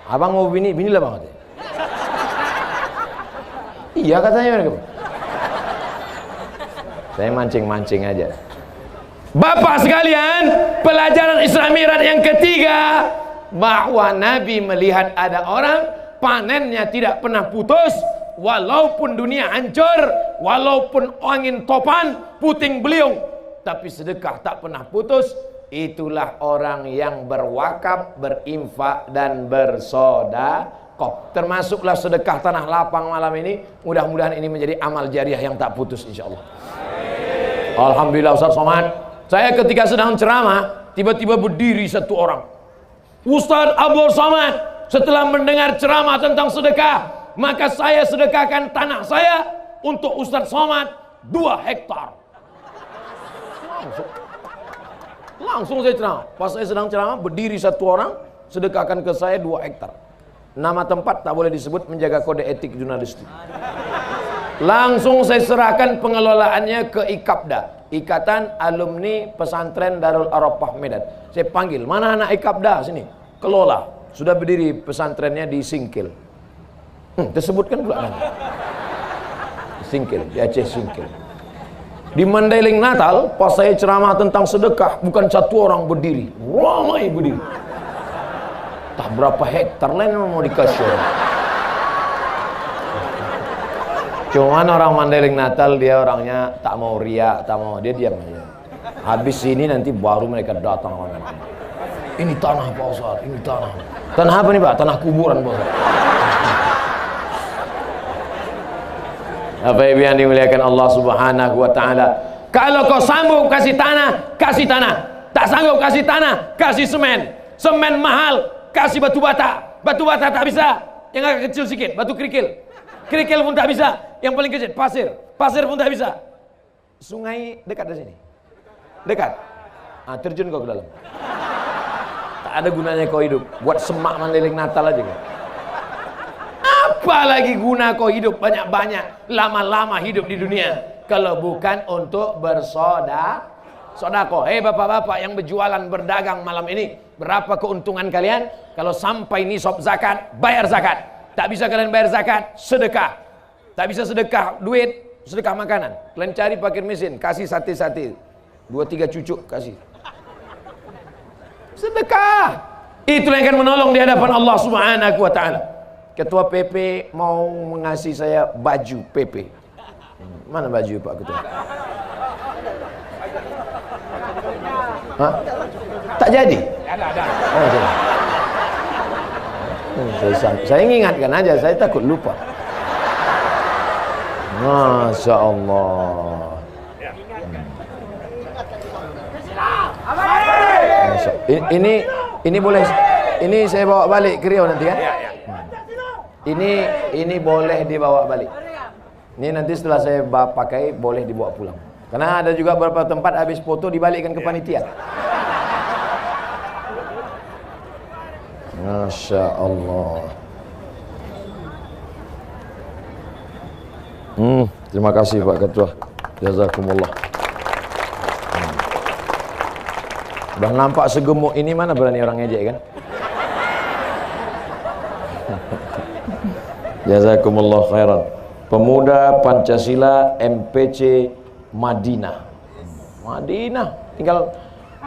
Abang mau bini, binilah bang. Iya katanya mereka. Saya mancing-mancing aja. Bapak sekalian, pelajaran Isra Mi'raj yang ketiga, bahwa Nabi melihat ada orang panennya tidak pernah putus, walaupun dunia hancur, walaupun angin topan, puting beliung, tapi sedekah tak pernah putus. itulah orang yang berwakaf, berinfak dan bersedekah. Termasuklah sedekah tanah lapang malam ini. Mudah-mudahan ini menjadi amal jariah yang tak putus insyaallah. Alhamdulillah Ustaz Somad. Saya ketika sedang ceramah, tiba-tiba berdiri satu orang. Ustaz Abdul Somad, setelah mendengar ceramah tentang sedekah, maka saya sedekahkan tanah saya untuk Ustaz Somad 2 hektar. Langsung saya ceramah. Pas saya sedang ceramah, berdiri satu orang, sedekahkan ke saya 2 hektar. Nama tempat tak boleh disebut, menjaga kode etik jurnalistik. Langsung saya serahkan pengelolaannya ke IKAPDA, Ikatan Alumni Pesantren Darul Arafah Medan. Saya panggil, mana anak IKAPDA sini? Kelola. Sudah berdiri pesantrennya di Singkil. Tersebutkan pula kan? Singkil, di Aceh Singkil. Di Mandailing Natal, pas saya ceramah tentang sedekah, bukan satu orang berdiri, ramai berdiri. Tak berapa hektar lain mau dikasih orang. Cuman orang Mandailing Natal dia orangnya tak mau riak, tak mau, dia diam aja. Habis ini nanti baru mereka datang orang. Ini tanah Pak Ustaz, ini tanah. Tanah apa nih Pak? Tanah kuburan Pak Ustaz. Apa yang dimuliakan Allah Subhanahu wa taala. Kalau kau sanggup kasih tanah, kasih tanah. Tak sanggup kasih tanah, kasih semen. Semen mahal, kasih batu bata. Batu bata tak bisa, yang agak kecil sedikit, batu kerikil. Kerikil pun tak bisa, yang paling kecil pasir. Pasir pun tak bisa. Sungai dekat dari sini. Dekat. Terjun kau ke dalam. Tak ada gunanya kau hidup. Buat semak Mandailing Natal aja kan. Apalagi guna kau hidup banyak-banyak, lama-lama hidup di dunia, kalau bukan untuk bersedekah. Bapak-bapak yang berjualan, berdagang malam ini, berapa keuntungan kalian? Kalau sampai nisab zakat, bayar zakat. Tak bisa kalian bayar zakat, sedekah. Tak bisa sedekah duit, sedekah makanan. Kalian cari fakir miskin, kasih sate-sate, 2-3 cucuk kasih. Sedekah. Itulah yang akan menolong di hadapan Allah Subhanahu wa taala. Ketua PP mau mengasih saya baju PP. Mana baju Pak Ketua? Hah? Tak jadi? Ada. Oh, jadi. Saya ingatkan aja, saya takut lupa. Masya Allah. Ini boleh, ini saya bawa balik ke Riau nanti kan? Ini boleh dibawa balik. Ini nanti setelah saya pakai boleh dibawa pulang. Karena ada juga beberapa tempat habis foto dibalikkan ke panitia. Masya Allah. Terima kasih Pak Ketua. Jazakumullah. Udah nampak segemuk ini, mana berani orang ngejek kan? Jazakumullah khairan. Pemuda Pancasila MPC Madinah. Madinah. Tinggal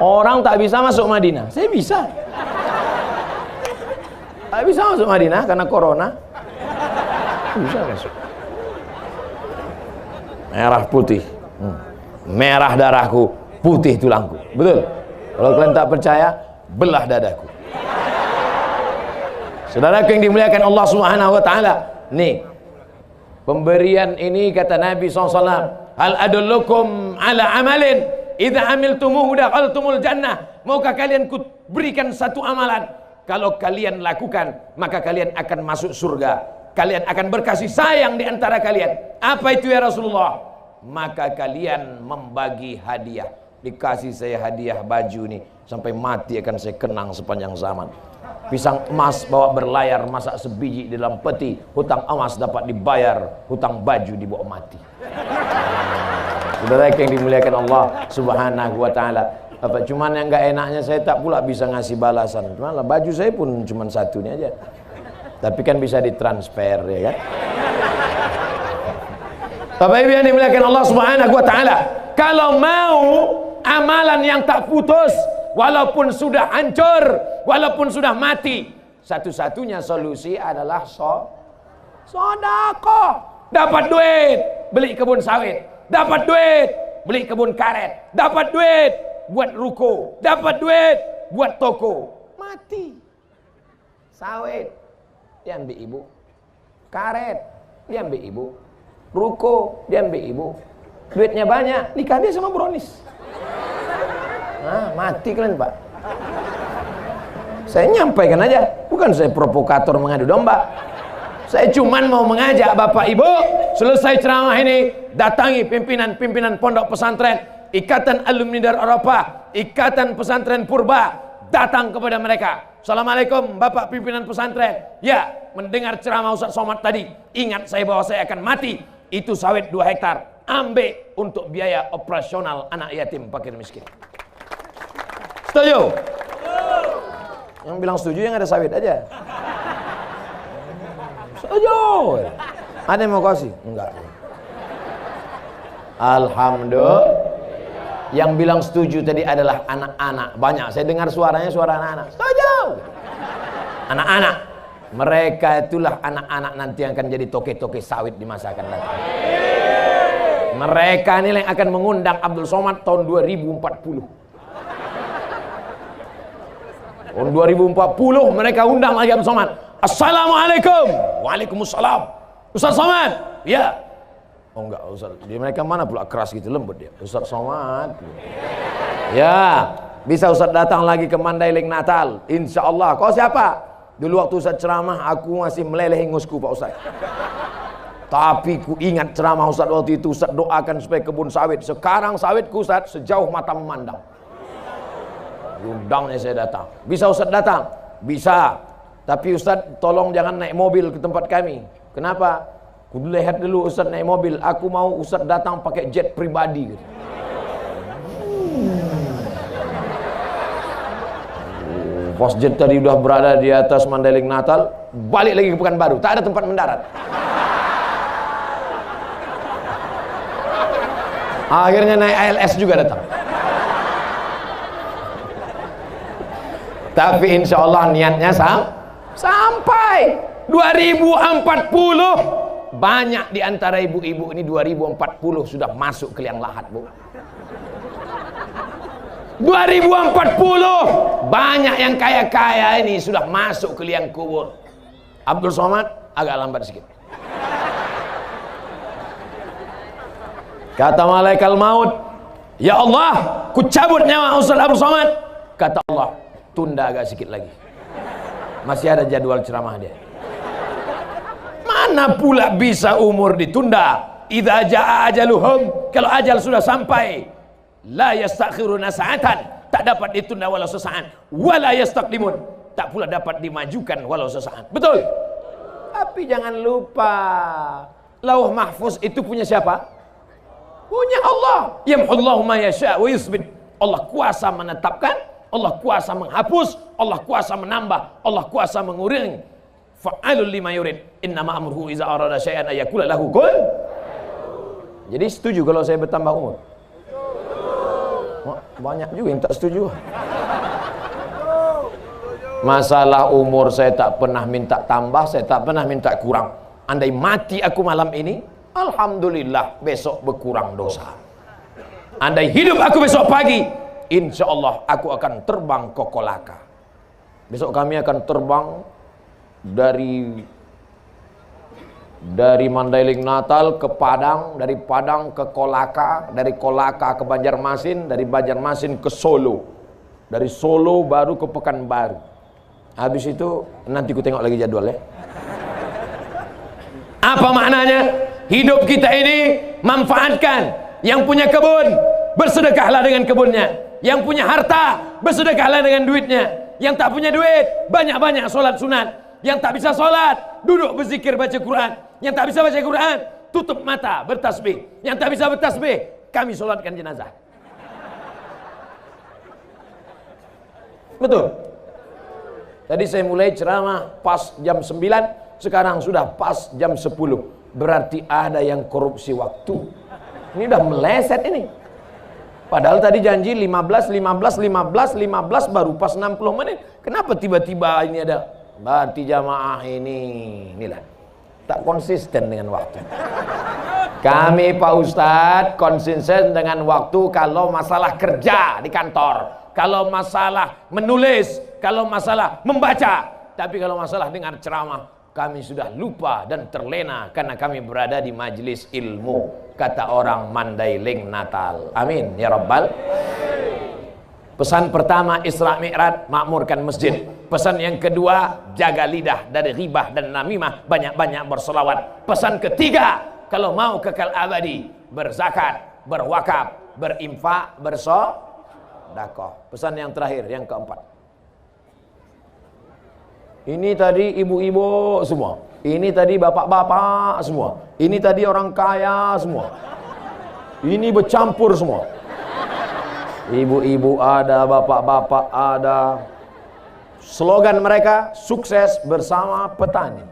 orang tak bisa masuk Madinah. Saya bisa. Tak bisa masuk Madinah karena corona. Bisa masuk. Merah putih. Merah darahku, putih tulangku. Betul. Kalau kalian tak percaya, belah dadaku. Saudaraku yang dimuliakan Allah Subhanahu wa taala. Nih, pemberian ini kata Nabi SAW, hal adullukum ala amalin idza amiltumuhu dakhaltumul jannah. Maukah kalian ku berikan satu amalan, kalau kalian lakukan maka kalian akan masuk surga, kalian akan berkasih sayang di antara kalian. Apa itu ya Rasulullah? Maka kalian membagi hadiah. Dikasih saya hadiah baju nih, sampai mati akan saya kenang sepanjang zaman. Pisang emas bawa berlayar, masak sebiji di dalam peti. Hutang emas dapat dibayar, hutang baju dibawa mati. Saudara yang dimuliakan Allah Subhanahu wa taala. Apa cuman yang enggak enaknya saya tak pula bisa ngasih balasan. Cuman lah baju saya pun cuman satu ini aja. Tapi kan bisa ditransfer ya kan. Bapak Ibu yang dimuliakan Allah Subhanahu wa taala, kalau mau amalan yang tak putus, walaupun sudah hancur, walaupun sudah mati, satu-satunya solusi adalah sedekah. Dapat duit, beli kebun sawit. Dapat duit, beli kebun karet. Dapat duit, buat ruko, dapat duit buat toko, mati. Sawit diambil ibu, karet diambil ibu, ruko diambil ibu, duitnya banyak, nikah dia sama Bronis. Nah, mati kalian Pak. Saya nyampaikan aja, bukan saya provokator mengadu domba. Saya cuman mau mengajak Bapak Ibu, selesai ceramah ini, datangi pimpinan-pimpinan pondok pesantren, Ikatan Alumni Darul Arafah, Ikatan Pesantren Purba, datang kepada mereka. Assalamualaikum Bapak pimpinan pesantren. Ya, mendengar ceramah Ustaz Somad tadi, ingat saya bahwa saya akan mati. Itu sawit 2 hektar, ambil untuk biaya operasional anak yatim fakir miskin. Setuju? Yang bilang setuju yang ada sawit aja. Setuju. Ada yang mau kasih? Enggak. Alhamdulillah. Yang bilang setuju tadi adalah anak-anak. Banyak saya dengar suaranya, suara anak-anak. Setuju. Anak-anak. Mereka itulah anak-anak nanti yang akan jadi toke-toke sawit di masa akan datang. Mereka ini yang akan mengundang Abdul Somad tahun 2040. Tahun 2040 mereka undang lagi Abdul Somad. Assalamualaikum. Waalaikumsalam. Ustaz Somad. Ya. Oh enggak Ustaz. Dia mereka mana pula keras gitu, lembut dia. Ustaz Somad. Ya. Bisa Ustaz datang lagi ke Mandailing Natal. Insya Allah. Kau siapa? Dulu waktu Ustaz ceramah aku masih meleleh ngusku Pak Ustaz. Tapi ku ingat ceramah Ustaz waktu itu. Ustaz doakan supaya kebun sawit. Sekarang sawitku Ustaz sejauh mata memandang. Undangnya saya datang. Bisa Ustaz datang? Bisa. Tapi Ustaz tolong jangan naik mobil ke tempat kami. Kenapa? Ku lihat dulu Ustaz naik mobil. Aku mau Ustaz datang pakai jet pribadi. Pos jet tadi udah berada di atas Mandailing Natal, balik lagi ke Pekanbaru. Tak ada tempat mendarat. Akhirnya naik ALS juga datang. Tapi insya Allah niatnya sampai 2040 banyak di antara ibu-ibu ini 2040 sudah masuk ke liang lahat Bu. 2040 banyak yang kaya-kaya ini sudah masuk ke liang kubur. Abdul Somad agak lambat sedikit. Kata malaikat maut, ya Allah, ku cabut nyawa Ustaz Abdul Somad. Kata Allah, tunda agak sedikit lagi. Masih ada jadwal ceramah dia. Mana pula bisa umur ditunda? Idza jaa ajaluhum, kalau ajal sudah sampai, la yastakhiruna sa'atan, tak dapat ditunda walau sesaat, wala yastaqdimun, tak pula dapat dimajukan walau sesaat. Betul? Tapi jangan lupa, Lauh Mahfuz itu punya siapa? Punya Allah. Yamhullahu ma yasha wa yusbit. Allah kuasa menetapkan, Allah kuasa menghapus, Allah kuasa menambah, Allah kuasa mengurangi. Fa'alul lima yurid. Innama amruhu iza arada syai'an ayakula lahu kun. Jadi setuju kalau saya bertambah umur? Banyak juga yang tak setuju. Masalah umur saya tak pernah minta tambah, saya tak pernah minta kurang. Andai mati aku malam ini, alhamdulillah besok berkurang dosa. Andai hidup aku besok pagi, insya Allah aku akan terbang ke Kolaka. Besok kami akan terbang dari Mandailing Natal ke Padang, dari Padang ke Kolaka, dari Kolaka ke Banjarmasin, dari Banjarmasin ke Solo, dari Solo baru ke Pekanbaru. Habis itu nanti ku tengok lagi jadwalnya. Apa maknanya? Hidup kita ini manfaatkan. Yang punya kebun, bersedekahlah dengan kebunnya. Yang punya harta, bersedekahlah dengan duitnya. Yang tak punya duit, banyak-banyak sholat sunat. Yang tak bisa sholat, duduk berzikir baca Quran. Yang tak bisa baca Quran, tutup mata bertasbih. Yang tak bisa bertasbih, kami sholatkan jenazah. Betul? Tadi saya mulai ceramah pas jam 9, sekarang sudah pas jam 10. Berarti ada yang korupsi waktu. Ini udah meleset ini. Padahal tadi janji 15 baru pas 60 menit. Kenapa tiba-tiba ini ada? Berarti jamaah ini, inilah. tak konsisten dengan waktu. Kami Pak Ustadz konsisten dengan waktu kalau masalah kerja di kantor, kalau masalah menulis, kalau masalah membaca. Tapi kalau masalah dengar ceramah, kami sudah lupa dan terlena karena kami berada di majelis ilmu. Kata orang Mandailing Natal. Amin ya Rabbal. Pesan pertama Isra Mi'raj, makmurkan masjid. Pesan yang kedua, jaga lidah dari ghibah dan namimah, banyak-banyak berselawat. Pesan ketiga, kalau mau kekal abadi, berzakat, berwakaf, berinfak, bersedekah. Pesan yang terakhir, yang keempat. Ini tadi ibu-ibu semua. Ini tadi bapak-bapak semua. Ini tadi orang kaya semua. Ini bercampur semua. Ibu-ibu ada, bapak-bapak ada. Slogan mereka, sukses bersama petani.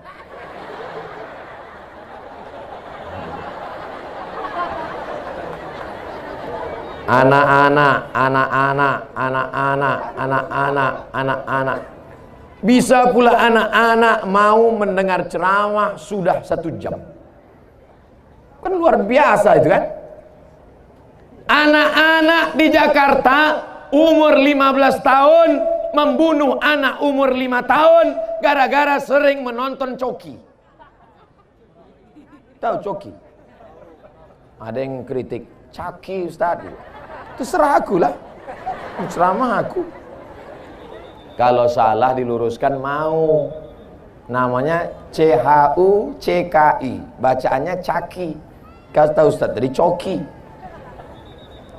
Anak-anak, anak-anak, anak-anak, anak-anak, anak-anak. Bisa pula anak-anak mau mendengar ceramah sudah 1 jam. Kan luar biasa itu kan. Anak-anak di Jakarta umur 15 tahun membunuh anak umur 5 tahun gara-gara sering menonton Coki. Tahu Coki? Ada yang kritik, Caki Ustaz. Terserah aku lah. Ceramah aku. Kalau salah diluruskan mau. Namanya CHUCKI. Bacaannya Caki. Kata Ustaz tadi Coki.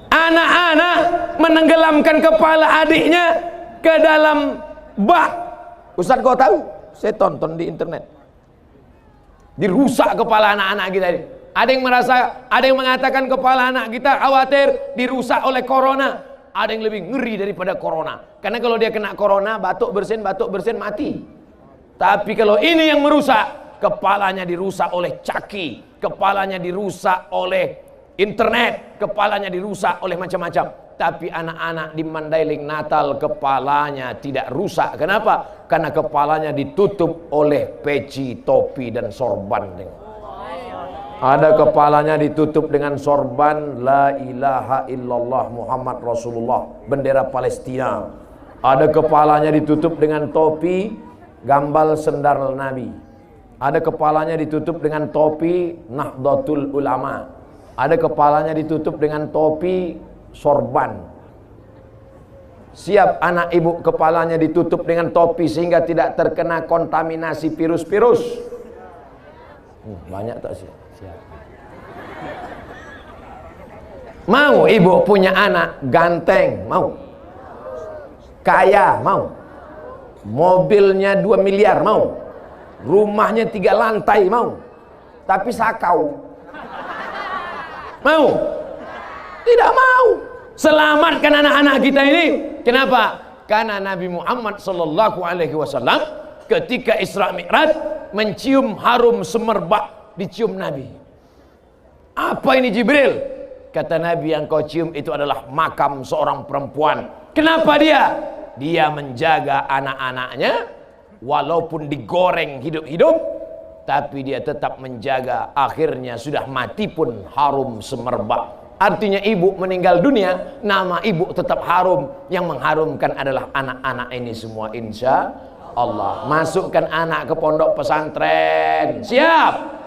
Anak-anak menenggelamkan kepala adiknya ke dalam bak. Ustaz kau tahu? Saya tonton di internet. Dirusak kepala anak-anak kita ini. Ada yang mengatakan kepala anak kita khawatir dirusak oleh corona. Ada yang lebih ngeri daripada corona. Karena kalau dia kena corona, batuk bersin mati. Tapi kalau ini yang merusak, kepalanya dirusak oleh caki, kepalanya dirusak oleh internet, kepalanya dirusak oleh macam-macam. Tapi anak-anak di Mandailing Natal kepalanya tidak rusak. Kenapa? Karena kepalanya ditutup oleh peci, topi dan sorban. Ada kepalanya ditutup dengan sorban La ilaha illallah Muhammad Rasulullah, bendera Palestina. Ada kepalanya ditutup dengan topi gambal sendal Nabi. Ada kepalanya ditutup dengan topi Nahdlatul Ulama. Ada kepalanya ditutup dengan topi sorban. Siap anak ibu kepalanya ditutup dengan topi sehingga tidak terkena kontaminasi virus-virus. Banyak tak siap? Siap. Mau ibu punya anak ganteng? Mau? Kaya? Mau? Mobilnya 2 miliar? Mau? Rumahnya 3 lantai? Mau? Tapi sakau? Mau? Tidak mau. Selamatkan anak-anak kita ini. Kenapa? Karena Nabi Muhammad SAW ketika Isra Mi'raj mencium harum semerbak, dicium Nabi. Apa ini Jibril? Kata Nabi, yang kau cium itu adalah makam seorang perempuan. Kenapa dia? Dia menjaga anak-anaknya walaupun digoreng hidup-hidup, tapi dia tetap menjaga, akhirnya sudah mati pun harum semerbak. Artinya ibu meninggal dunia, nama ibu tetap harum. Yang mengharumkan adalah anak-anak ini semua, insya Allah. Masukkan anak ke pondok pesantren, siap.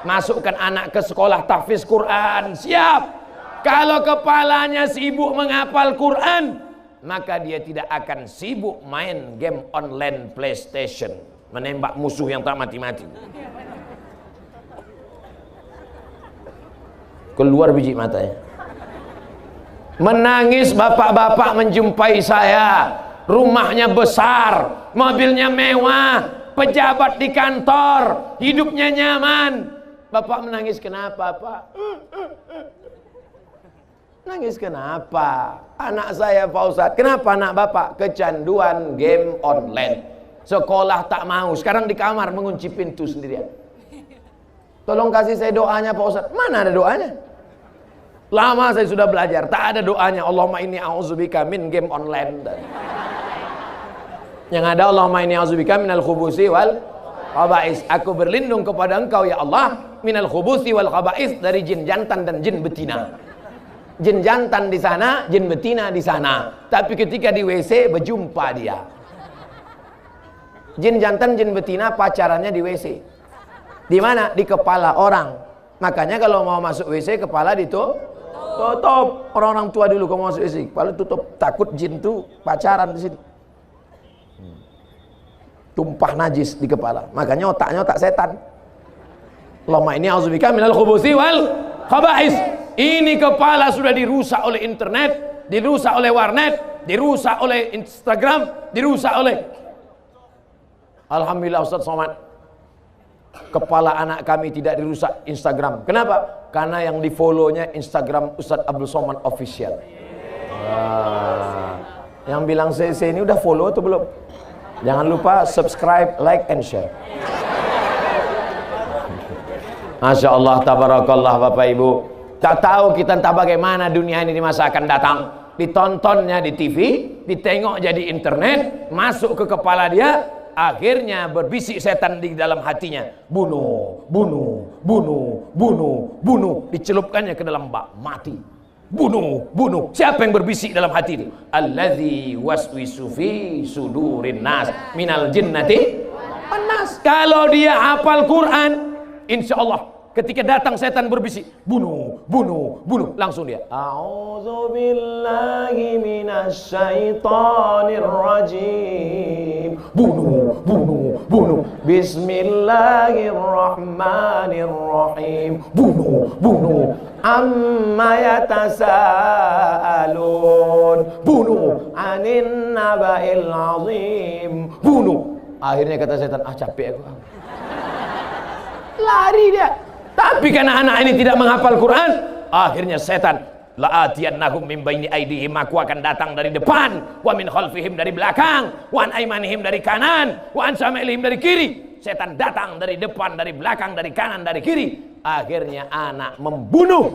Masukkan anak ke sekolah tahfiz Quran, siap. Kalau kepalanya sibuk menghafal Quran, maka dia tidak akan sibuk main game online PlayStation, menembak musuh yang tak mati-mati. Keluar biji matanya. Menangis bapak-bapak menjumpai saya. Rumahnya besar, mobilnya mewah, pejabat di kantor, hidupnya nyaman. Bapak menangis kenapa, Pak? Nangis kenapa? Anak saya Pak Ustadz. Kenapa anak bapak? Kecanduan game online. Sekolah tak mau, sekarang di kamar mengunci pintu sendirian. Tolong kasih saya doanya Pak Ustadz. Mana ada doanya? Lama saya sudah belajar, tak ada doanya. Allahumma inni a'udzubika min game online. Yang ada Allahumma inni a'udzubika minal khubusi wal. khaba'is. Aku berlindung kepada engkau ya Allah minal khubuthi wal khaba'is, dari jin jantan dan jin betina. Jin jantan di sana, jin betina di sana. Tapi ketika di WC berjumpa dia. Jin jantan, jin betina pacarannya di WC. Di mana? Di kepala orang. Makanya kalau mau masuk WC kepala ditutup. Orang-orang tua dulu kalau mau masuk WC kepala tutup, takut jin tuh pacaran di sini. Tumpah najis di kepala. Makanya otaknya otak setan. Allahumma inni a'udzubika minal khubuthi wal khaba'is. Ini kepala sudah dirusak oleh internet, dirusak oleh warnet, dirusak oleh Instagram, dirusak oleh. Alhamdulillah Ustaz Somad, kepala anak kami tidak dirusak Instagram. Kenapa? Karena yang di follow-nya Instagram Ustaz Abdul Somad Official. Yang bilang saya ini udah follow atau belum? Jangan lupa subscribe, like, and share. Masya Allah, tabarakallah Bapak Ibu. Tak tahu kita entah bagaimana dunia ini di masa akan datang. Ditontonnya di TV, ditengok jadi internet, masuk ke kepala dia, akhirnya berbisik setan di dalam hatinya. Bunuh, bunuh, bunuh, bunuh, bunuh. Dicelupkannya ke dalam bak, mati. Bunuh, bunuh. Siapa yang berbisik dalam hati itu? Allazi waswisu fi sudurin nas minal jinnati wan nas. Kalau dia hafal Quran, insya Allah ketika datang setan berbisik, bunuh, bunuh, bunuh, langsung dia. A'udzubillahi minasyaitonir rajim. Bunuh, bunuh, bunuh. Bismillahirrahmanirrahim. Bunuh, bunuh. Amma yatasaalun. Bunuh. Anin naba'il azim. Bunuh. Akhirnya kata setan, capek aku. Lari dia. Tapi karena anak ini tidak menghafal Quran, akhirnya setan, la'atiyannahum min baini aydihim, aku akan datang dari depan, wa min khalfihim dari belakang, wa an aymanihim dari kanan, wa an syama'ilihim dari kiri. Setan datang dari depan, dari belakang, dari kanan, dari kiri. Akhirnya anak membunuh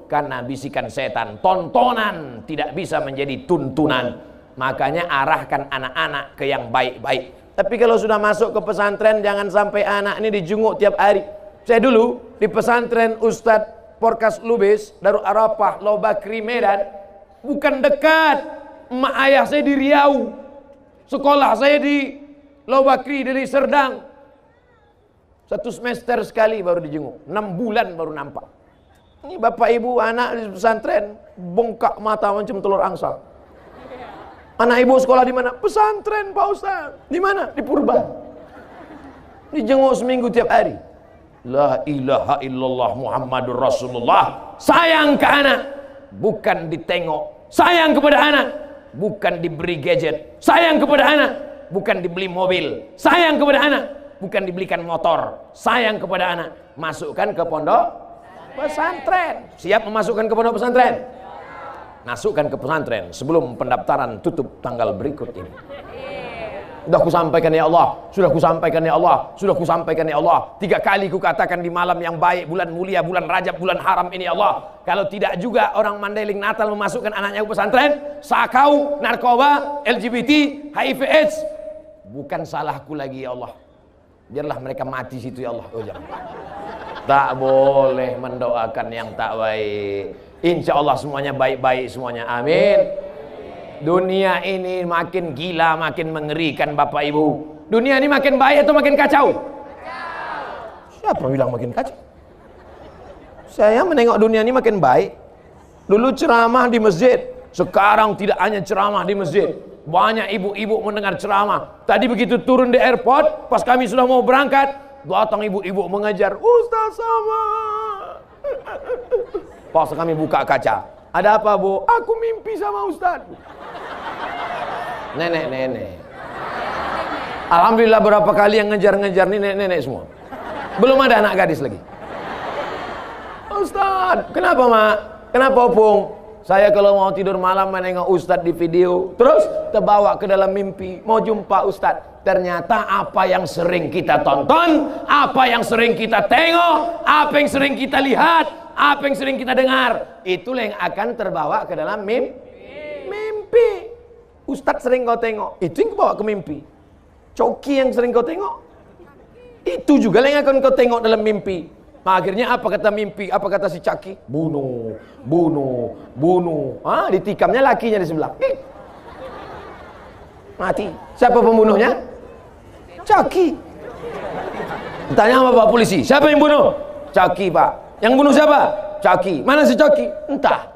karena bisikan setan. Tontonan tidak bisa menjadi tuntunan. Makanya arahkan anak-anak ke yang baik-baik. Tapi kalau sudah masuk ke pesantren, jangan sampai anak ini dijunguk tiap hari. Saya dulu di pesantren Ustadz Porkas Lubis, Darul Arafah, Lobakri, Medan, bukan dekat. Emak ayah saya di Riau, sekolah saya di Lobakri, dari Serdang. 1 semester sekali baru dijenguk, 6 bulan baru nampak. Ini bapak ibu anak di pesantren, bongkak mata macam telur angsa. Anak ibu sekolah di mana? Pesantren Pak Ustaz. Di mana? Di Purba. Dijenguk seminggu tiap hari. La ilaha illallah Muhammadur Rasulullah. Sayang ke anak, bukan ditengok. Sayang kepada anak, bukan diberi gadget. Sayang kepada anak, bukan dibeli mobil. Sayang kepada anak, bukan dibelikan motor. Sayang kepada anak, masukkan ke pondok pesantren. Siap memasukkan ke pondok pesantren? Masukkan ke pesantren sebelum pendaftaran tutup tanggal berikut ini. Sudah kusampaikan ya Allah, sudah kusampaikan ya Allah, sudah kusampaikan ya Allah. 3 kali kukatakan di malam yang baik, bulan mulia, bulan Rajab, bulan haram ini ya Allah. Kalau tidak juga orang Mandailing Natal memasukkan anaknya ke pesantren, sakau, narkoba, LGBT, HIV AIDS, bukan salahku lagi ya Allah. Biarlah mereka mati situ ya Allah. Oh, jangan. Tak boleh mendoakan yang tak baik. Insya Allah semuanya baik-baik semuanya. Amin. Dunia ini makin gila, makin mengerikan Bapak Ibu. Dunia ini makin baik atau makin kacau? Siapa bilang makin kacau? Saya menengok dunia ini makin baik. Dulu ceramah di masjid, sekarang tidak hanya ceramah di masjid. Banyak ibu-ibu mendengar ceramah. Tadi begitu turun di airport, pas kami sudah mau berangkat, datang ibu-ibu mengejar, Ustaz sama. Pas kami buka kaca, ada apa Bu? Aku mimpi sama Ustaz. Nenek-nenek. Alhamdulillah berapa kali yang ngejar-ngejar nih nenek-nenek semua. Belum ada anak gadis lagi. Ustaz, kenapa Mak? Kenapa Opung? Saya kalau mau tidur malam menengok Ustaz di video, terus terbawa ke dalam mimpi, mau jumpa Ustaz. Ternyata apa yang sering kita tonton, apa yang sering kita tengok, apa yang sering kita lihat, apa yang sering kita dengar, itulah yang akan terbawa ke dalam mimpi. Ustadz sering kau tengok, itu yang bawa ke mimpi. Coki yang sering kau tengok, Itu juga yang akan kau tengok dalam mimpi. Nah, akhirnya apa kata mimpi? Apa kata si Caki? Bunuh, bunuh, bunuh. Ditikamnya lakinya di sebelah. Mati. Siapa pembunuhnya? Caki. Tanya sama Pak polisi, siapa yang bunuh? Caki, Pak. Yang bunuh siapa? Caki. Mana si Caki? Entah.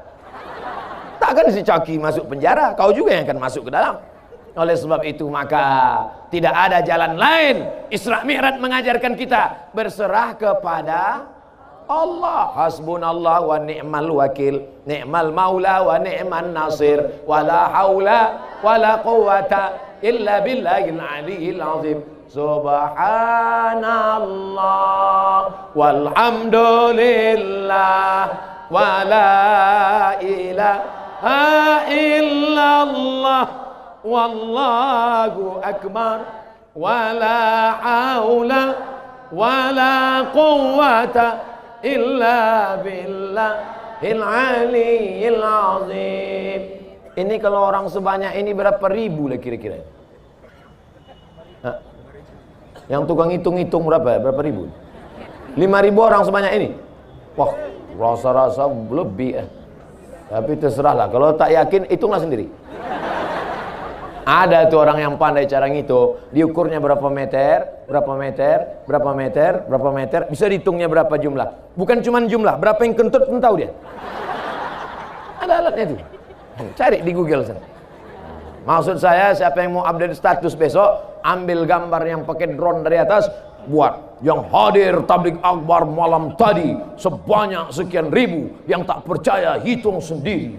Takkan si Caki masuk penjara, kau juga yang akan masuk ke dalam. Oleh sebab itu maka tidak ada jalan lain. Isra Mi'raj mengajarkan kita berserah kepada Allah. Hasbunallah wa ni'mal wakil, ni'mal maula wa ni'man nasir, wala haula wala quwata illa billahil aliyil azim. Subhanallah walhamdulillah wala ilaha illallah wallahu akbar wala haula wala quwwata illa billahil aliyil azim. Ini kalau orang sebanyak ini berapa ribu lah kira-kira? Yang tukang hitung-hitung berapa ribu? 5.000 orang sebanyak ini. Wah, rasa-rasa lebih. Tapi terserahlah. Kalau tak yakin, hitunglah sendiri. Ada tuh orang yang pandai cara ngitung, diukurnya berapa meter, berapa meter, berapa meter, berapa meter, bisa dihitungnya berapa jumlah. Bukan cuma jumlah, berapa yang kentut pun tahu dia. Ada alatnya tuh. Cari di Google sana. Maksud saya, siapa yang mau update status besok, ambil gambar yang pakai drone dari atas, buat yang hadir tabligh akbar malam tadi sebanyak sekian ribu, yang tak percaya hitung sendiri.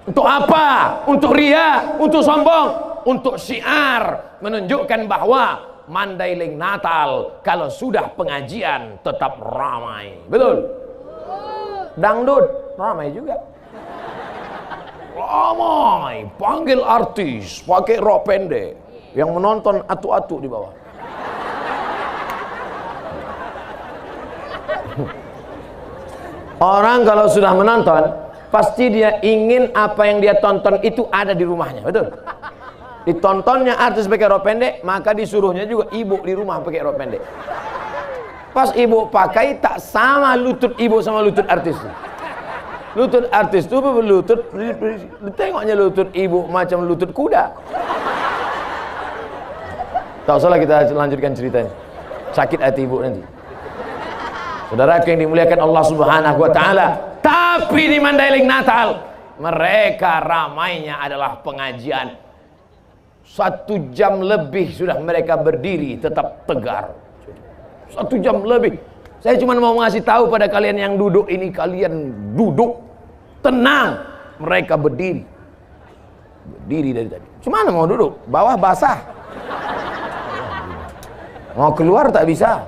Untuk apa? Untuk ria, untuk sombong, untuk syiar, menunjukkan bahwa Mandailing Natal kalau sudah pengajian tetap ramai. Betul? Dangdut ramai juga. Ramai, panggil artis pakai rok pendek, yang menonton atu-atu di bawah. Orang kalau sudah menonton, pasti dia ingin apa yang dia tonton itu ada di rumahnya, betul? Ditontonnya artis pakai rok pendek, maka disuruhnya juga ibu di rumah pakai rok pendek. Pas ibu pakai, tak sama lutut ibu sama lutut artis. Lutut artis itu berlutut, tengoknya lutut ibu macam lutut kuda. Tak usahlah kita lanjutkan ceritanya. Sakit hati ibu nanti. Saudara yang dimuliakan Allah Subhanahu wa taala. Tapi di Mandailing Natal, mereka ramainya adalah pengajian. 1 jam lebih sudah mereka berdiri tetap tegar. 1 jam lebih. Saya cuma mau ngasih tahu pada kalian yang duduk ini, kalian duduk tenang. Mereka berdiri. Berdiri dari tadi. Cuma mau duduk, bawah basah. Mau keluar tak bisa.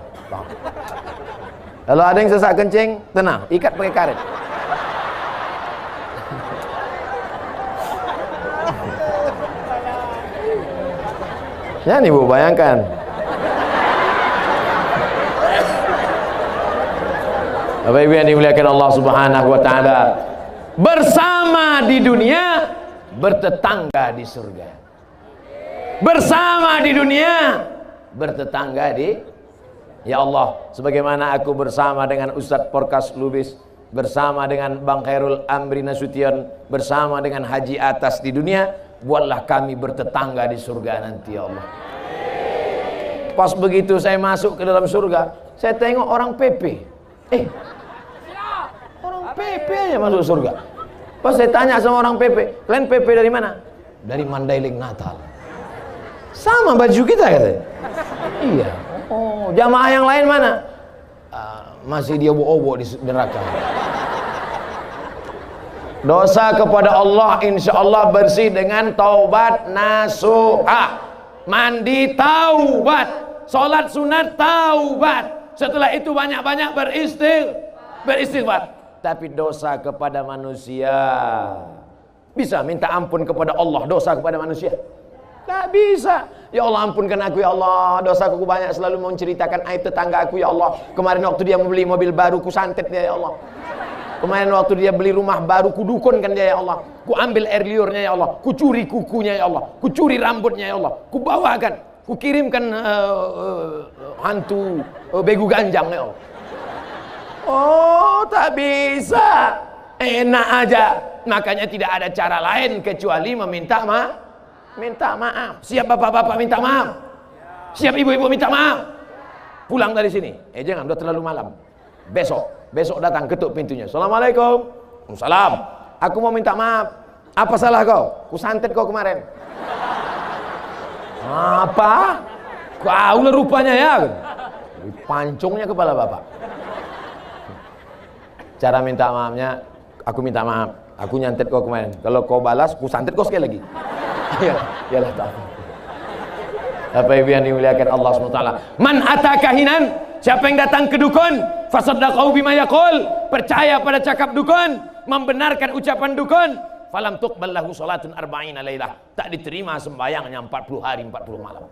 Kalau ada yang sesak kencing, tenang, ikat pakai karet. Ya nih Bu, bayangkan. Bapak Ibu yang dimuliakan Allah Subhanahu wa taala, bersama di dunia, bertetangga di surga. Bersama di dunia, bertetangga di, ya Allah, sebagaimana aku bersama dengan Ustadz Porkas Lubis, bersama dengan Bang Khairul Amri Nasution, bersama dengan Haji Atas di dunia, buatlah kami bertetangga di surga nanti ya Allah. Pas begitu saya masuk ke dalam surga, saya tengok orang PP. Orang PP aja masuk surga. Pas saya tanya sama orang PP, kalian PP dari mana? Dari Mandailing Natal. Sama baju kita katanya. Iya. Oh, jamaah yang lain mana? Masih dia obo di neraka. Dosa kepada Allah insya Allah bersih dengan taubat nasuha. Mandi taubat, sholat sunat taubat. Setelah itu banyak-banyak beristighfar. Tapi dosa kepada manusia, bisa minta ampun kepada Allah dosa kepada manusia? Tak bisa. Ya Allah ampunkan aku ya Allah, dosaku banyak, selalu menceritakan aib tetangga aku ya Allah. Kemarin waktu dia membeli mobil baru, ku santet dia ya Allah. Kemarin waktu dia beli rumah baru, ku dukunkan dia ya Allah. Ku ambil air liurnya ya Allah, ku curi kukunya ya Allah, ku curi rambutnya ya Allah, ku bawakan, ku Kukirimkan hantu begu ganjang ya. Oh, tak bisa. Enak aja. Makanya tidak ada cara lain kecuali meminta minta maaf. Siap bapak-bapak minta maaf? Siap ibu-ibu minta maaf? Pulang dari sini. Jangan, udah terlalu malam. Besok datang, ketuk pintunya. Assalamualaikum. Waalaikumsalam. Aku mau minta maaf. Apa salah kau? Kusantet kau kemarin. Apa? Kau lah rupanya ya. Pancungnya kepala bapak. Cara minta maafnya, aku minta maaf. Aku nyantet kau kemarin. Kalau kau balas, kusantet kau sekali lagi. Yalah tak. Apa yang dimuliakan Allah SWT. Man ataka hinan, siapa yang datang ke dukun, fasaddaqahu bima yaqul, percaya pada cakap dukun, membenarkan ucapan dukun, falam tuqbal lahu salatun arba'ina lailah, tak diterima sembahyangnya 40 hari 40 malam.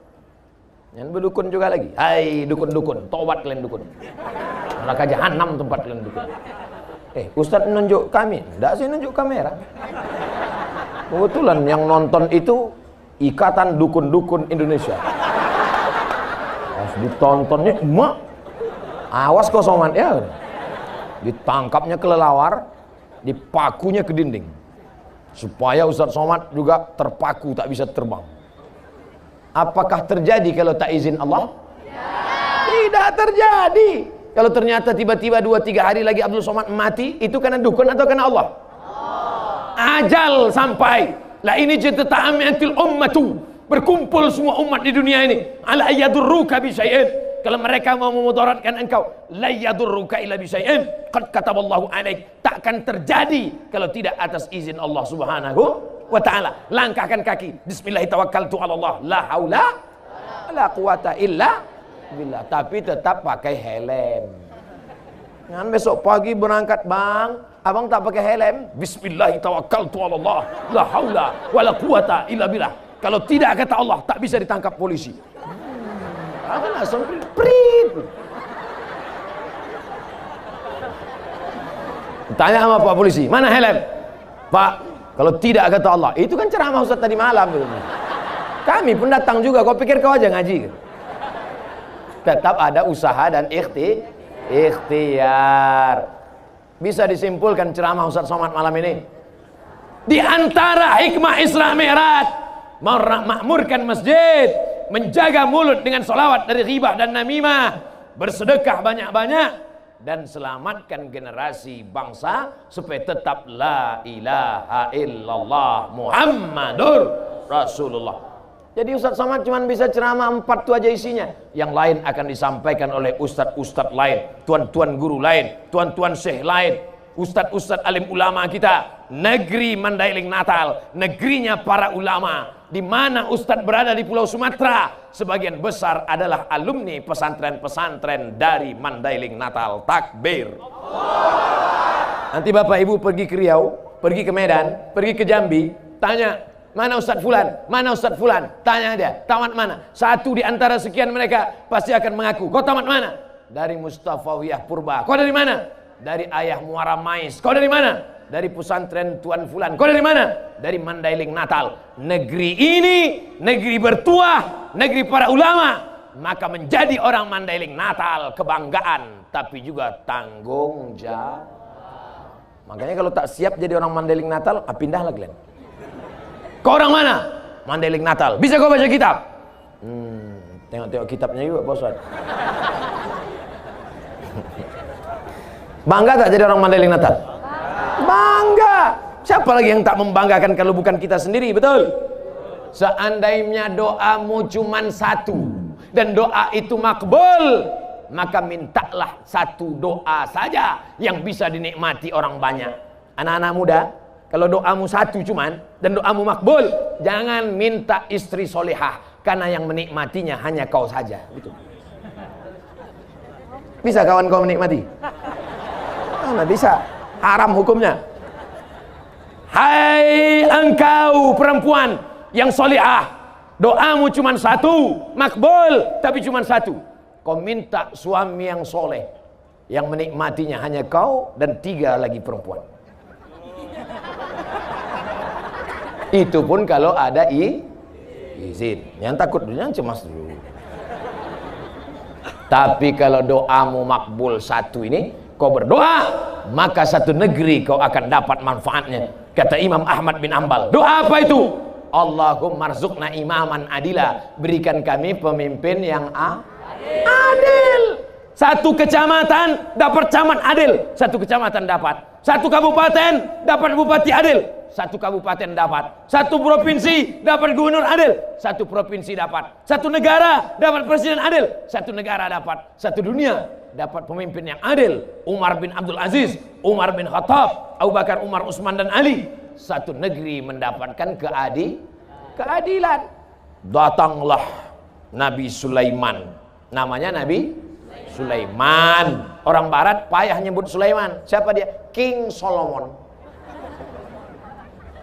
Yang berdukun juga lagi. Hai dukun-dukun, tobat kalian dukun. Neraka jahanam tempat kalian dukun. Ustaz nunjuk kami, enggak sih nunjuk kamera. Kebetulan yang nonton itu Ikatan Dukun-Dukun Indonesia. Pas ditontonnya, mak, awas kau Somad ya. Ditangkapnya kelelawar, dipakunya ke dinding, supaya Ustaz Somad juga terpaku tak bisa terbang. Apakah terjadi kalau tak izin Allah? Tidak terjadi. Kalau ternyata tiba-tiba 2-3 hari lagi Abdul Somad mati, itu karena dukun atau karena Allah? Ajal sampai. Lah ini jata'amatil ummatu, berkumpul semua umat di dunia ini, ala yadurruka bi syai'in, kalau mereka mau memudaratkan engkau, la yadurruka illa bi syai'in qad kataballahu alaik, takkan terjadi kalau tidak atas izin Allah Subhanahu wa taala. Langkahkan kaki, bismillah tawakkaltu ala Allah, la haula wala quwata illa billah, tapi tetap pakai helm. Jangan besok pagi berangkat, bang, abang tak pakai helm, bismillah tawakkaltu ala Allah, la haula wala quwata illa billah. Kalau tidak kata Allah, tak bisa ditangkap polisi. Ada langsung prit. Tanya sama Pak polisi, mana helm? Pak, kalau tidak kata Allah, itu kan ceramah Ustaz tadi malam. Kami pun datang juga, kau pikir kau aja ngaji? Tetap ada usaha dan ikhtiar. Bisa disimpulkan ceramah Ustaz Somad malam ini, di antara hikmah Isra Mi'raj, makmurkan masjid, menjaga mulut dengan solawat dari ghibah dan namimah, bersedekah banyak-banyak, dan selamatkan generasi bangsa supaya tetap la ilaha illallah Muhammadur Rasulullah. Jadi Ustaz Somad cuma bisa ceramah 4 itu aja isinya. Yang lain akan disampaikan oleh ustadz-ustadz lain, tuan-tuan guru lain, tuan-tuan syekh lain, ustadz-ustadz alim ulama kita. Negeri Mandailing Natal, negerinya para ulama. Di mana ustadz berada di Pulau Sumatera, sebagian besar adalah alumni pesantren-pesantren dari Mandailing Natal. Takbir. Nanti Bapak Ibu pergi ke Riau, pergi ke Medan, pergi ke Jambi, tanya, mana Ustadz Fulan? Mana Ustadz Fulan? Tanya dia, tamat mana? Satu di antara sekian mereka pasti akan mengaku, kau tamat mana? Dari Mustafawiyah Purba. Kau dari mana? Dari Ayah Muara Mais. Kau dari mana? Dari pesantren Tuan Fulan. Kau dari mana? Dari Mandailing Natal. Negeri ini, negeri bertuah, negeri para ulama. Maka menjadi orang Mandailing Natal kebanggaan, tapi juga tanggung jawab. Makanya kalau tak siap jadi orang Mandailing Natal, pindahlah kalian. Kau orang mana? Mandailing Natal. Bisa kau baca kitab? Tengok-tengok kitabnya juga, Pak Ustaz. Bangga tak jadi orang Mandailing Natal? Bangga. Siapa lagi yang tak membanggakan kalau bukan kita sendiri, betul? Seandainya doamu cuman satu dan doa itu makbul, maka mintalah satu doa saja yang bisa dinikmati orang banyak. Anak-anak muda, kalau doamu satu cuman dan doamu makbul, jangan minta istri solehah, karena yang menikmatinya hanya kau saja. Gitu. Bisa kawan kau menikmati? Mana bisa? Haram hukumnya. Hai engkau perempuan yang solehah, doamu cuman satu, makbul, tapi cuman satu. Kau minta suami yang soleh, yang menikmatinya hanya kau dan 3 lagi perempuan. Itu pun kalau ada izin. Jangan takut dulu, jangan cemas dulu. Tapi kalau doamu makbul satu ini, kau berdoa, maka satu negeri kau akan dapat manfaatnya. Kata Imam Ahmad bin Ambal, doa apa itu? Allahumma rzuqna imaman adila, berikan kami pemimpin yang adil. Satu kecamatan dapat camat adil, satu kecamatan dapat. Satu kabupaten dapat bupati adil, satu kabupaten dapat. Satu provinsi dapat gubernur adil, satu provinsi dapat. Satu negara dapat presiden adil, satu negara dapat. Satu dunia dapat pemimpin yang adil. Umar bin Abdul Aziz, Umar bin Khattab, Abu Bakar, Umar, Utsman dan Ali. Satu negeri mendapatkan keadilan. Datanglah Nabi Sulaiman, namanya Nabi Sulaiman. Orang barat payah nyebut Sulaiman. Siapa dia? King Solomon.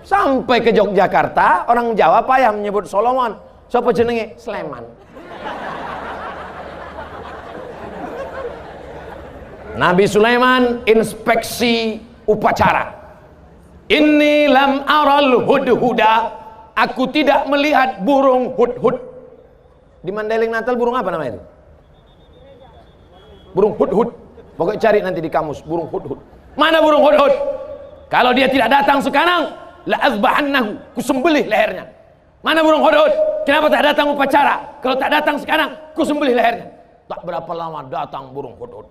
Sampai ke Yogyakarta, orang Jawa payah menyebut Solomon. Siapa jenenge? Sleman. Nabi Sulaiman inspeksi upacara. Inni lam aral hudhuda. Aku tidak melihat burung hudhud. Di Mandailing Natal burung apa namanya itu? Burung hudhud. Pokoknya cari nanti di kamus burung hudhud. Mana burung hudhud? Kalau dia tidak datang sekarang, la azbahannahu, kusembelih lehernya. Mana burung hudhud? Kenapa tak datang upacara? Kalau tak datang sekarang, kusembelih lehernya. Tak berapa lama datang burung hudhud.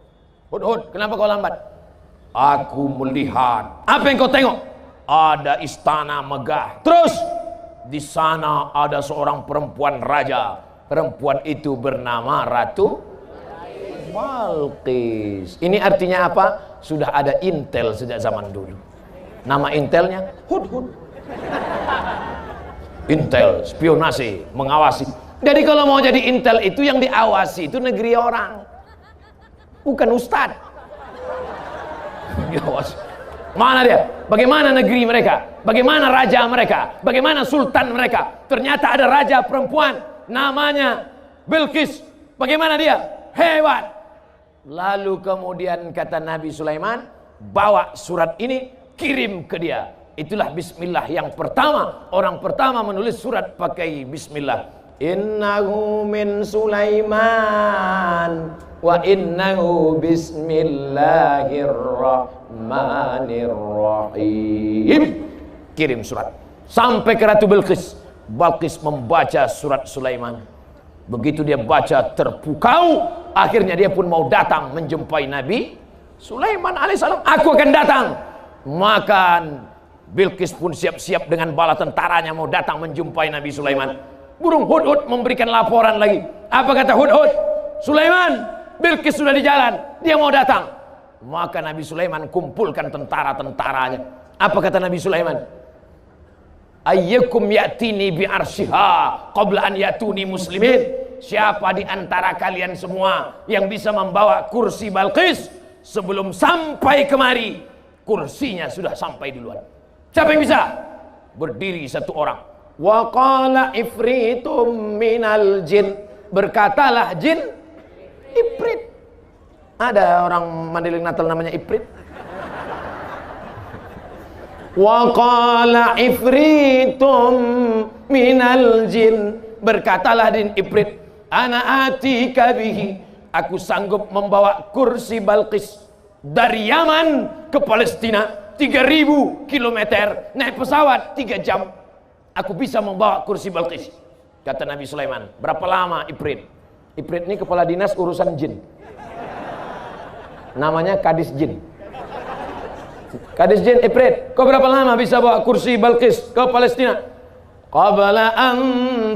Hudhud, kenapa kau lambat? Aku melihat. Apa yang kau tengok? Ada istana megah. Terus di sana ada seorang perempuan raja. Perempuan itu bernama Ratu Balqis. Ini artinya apa? Sudah ada intel sejak zaman dulu. Nama intelnya Hudhud. Intel, spionase, mengawasi. Jadi kalau mau jadi intel itu yang diawasi itu negeri orang, bukan ustadz. Diawasi. Mana dia? Bagaimana negeri mereka? Bagaimana raja mereka? Bagaimana sultan mereka? Ternyata ada raja perempuan namanya Bilqis. Bagaimana dia? Hebat. Lalu kemudian kata Nabi Sulaiman, bawa surat ini, kirim ke dia. Itulah bismillah yang pertama. Orang pertama menulis surat pakai bismillah. Innahu min Sulaiman wa innahu bismillahirrahmanirrahim. Kirim surat sampai ke Ratu Bilqis. Balqis membaca surat Sulaiman. Begitu dia baca terpukau, akhirnya dia pun mau datang menjumpai Nabi Sulaiman alaihissalam. Aku akan datang. Maka Bilqis pun siap-siap dengan bala tentaranya mau datang menjumpai Nabi Sulaiman. Burung hudhud memberikan laporan lagi. Apa kata hudhud? Sulaiman, Bilqis sudah di jalan, dia mau datang. Maka Nabi Sulaiman kumpulkan tentara-tentaranya. Apa kata Nabi Sulaiman? Ayyukum ya'tini bi arsyiha qabla an ya'tuni muslimin. Siapa di antara kalian semua yang bisa membawa kursi Balqis sebelum sampai kemari? Kursinya sudah sampai duluan. Siapa yang bisa? Berdiri satu orang. Wa qala ifritum minal jin. Berkatalah jin Ifrit. Ada orang Mandailing Natal namanya Ifrit. Wa qala ifritum minal jin. Berkatalah jin Ifrit, ana atika bihi. Aku sanggup membawa kursi Balqis dari Yaman ke Palestina 3000 km naik pesawat 3 jam. Aku bisa membawa kursi Balqis. Kata Nabi Sulaiman. Berapa lama Ifrit? Ifrit ini kepala dinas urusan jin. Namanya Kadis Jin. Kadis Jin Ifrit, kau berapa lama bisa bawa kursi Balqis ke Palestina? Qabla an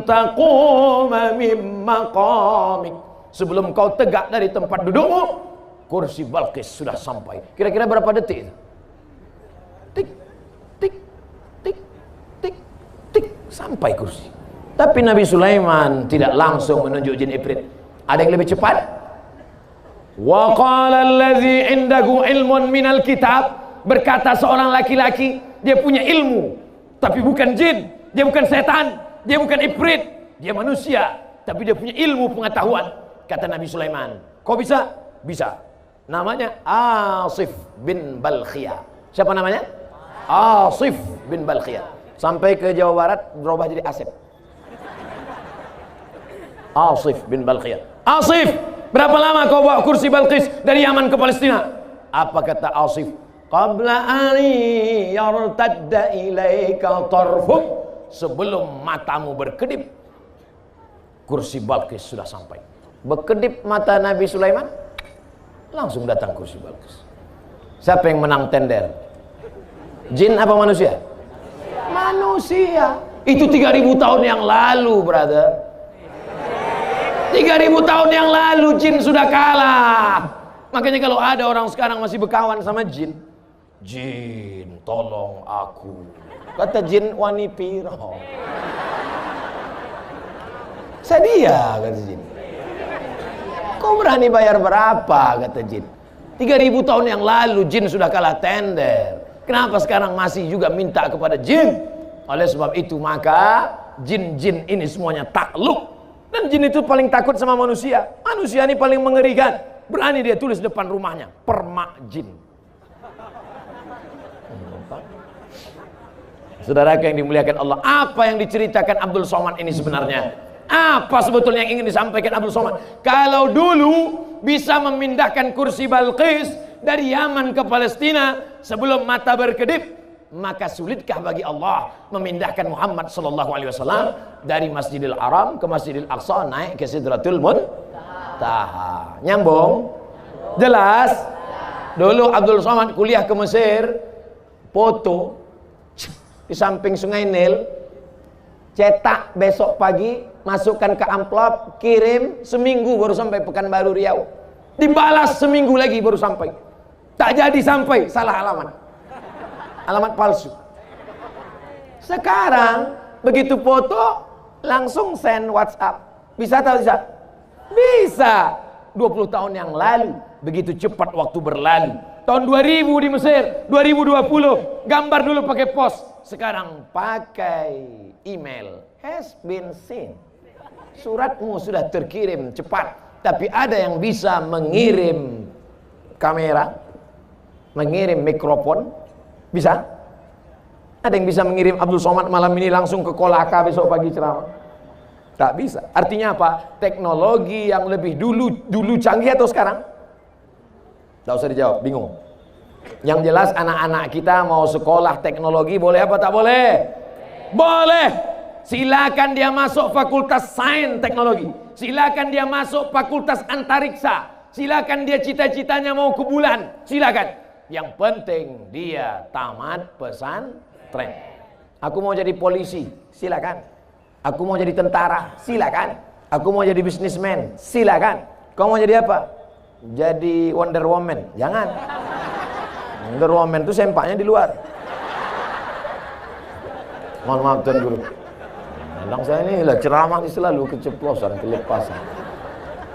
taquma min maqamik. Sebelum kau tegak dari tempat dudukmu, kursi Balqis sudah sampai. Kira-kira berapa detik itu? Tik, tik, tik, tik, tik, sampai kursi. Tapi Nabi Sulaiman tidak langsung menunjuk jin Ifrit. Ada yang lebih cepat? Wa qala allazi indahu ilmun minal kitab. Berkata seorang laki-laki, dia punya ilmu, tapi bukan jin, dia bukan setan, dia bukan Ifrit, dia manusia, tapi dia punya ilmu pengetahuan. Kata Nabi Sulaiman, kau bisa? Bisa. Namanya Asif bin Balkhiyah. Siapa namanya? Asif bin Balkhiyah. Sampai ke Jawa Barat berubah jadi Asif. Asif bin Balqis. Asif, berapa lama kau bawa kursi Balqis dari Yaman ke Palestina? Apa kata Asif? Qabla ani yartadda ilaika tarfuk. Sebelum matamu berkedip, kursi Balqis sudah sampai. Berkedip mata Nabi Sulaiman, langsung datang kursi Balqis. Siapa yang menang tender? Jin apa manusia? Manusia. Itu 3000 tahun yang lalu, brother. 3000 tahun yang lalu jin sudah kalah. Makanya kalau ada orang sekarang masih berkawan sama jin, jin tolong aku, kata jin wani piro. Sedia, kata jin. Kau berani bayar berapa, kata jin. 3000 tahun yang lalu jin sudah kalah tender. Kenapa sekarang masih juga minta kepada jin? Oleh sebab itu maka jin-jin ini semuanya takluk. Dan jin itu paling takut sama manusia. Manusia ini paling mengerikan. Berani dia tulis depan rumahnya, permak jin. Saudara yang dimuliakan Allah, apa yang diceritakan Abdul Somad ini sebenarnya? Apa sebetulnya yang ingin disampaikan Abdul Somad? Kalau dulu bisa memindahkan kursi Balqis dari Yaman ke Palestina sebelum mata berkedip, maka sulitkah bagi Allah memindahkan Muhammad sallallahu alaihi wasallam dari Masjidil Haram ke Masjidil Aqsa naik ke Sidratul Muntaha? Nyambung? Jelas? Dulu Abdul Somad kuliah ke Mesir, foto di samping Sungai Nil, cetak besok pagi, masukkan ke amplop, kirim, seminggu baru sampai Pekanbaru Riau. Dibalas seminggu lagi baru sampai. Tak jadi sampai, salah alamat. Alamat palsu. Sekarang begitu foto langsung send WhatsApp. Bisa atau bisa? Bisa. 20 tahun yang lalu, begitu cepat waktu berlalu. Tahun 2000 di Mesir, 2020 gambar dulu pakai pos, sekarang pakai email. Has been seen. Suratmu sudah terkirim cepat. Tapi ada yang bisa mengirim kamera, mengirim mikrofon. Bisa? Ada yang bisa mengirim Abdul Somad malam ini langsung ke Kolaka besok pagi ceramah? Tak bisa. Artinya apa? Teknologi yang lebih dulu canggih atau sekarang? Tak usah dijawab, bingung. Yang jelas anak-anak kita mau sekolah teknologi boleh apa tak boleh? Boleh. Silakan dia masuk fakultas sains teknologi. Silakan dia masuk fakultas antariksa. Silakan dia cita-citanya mau ke bulan. Silakan. Yang penting dia tamat pesantren. Aku mau jadi polisi, silakan. Aku mau jadi tentara, silakan. Aku mau jadi bisnismen, silakan. Kau mau jadi apa? Jadi Wonder Woman, jangan. Wonder Woman itu sempaknya di luar. Mohon maaf Tuan Guru. Bilang saya ini lah ceramah selalu keceplosan, kelepasan.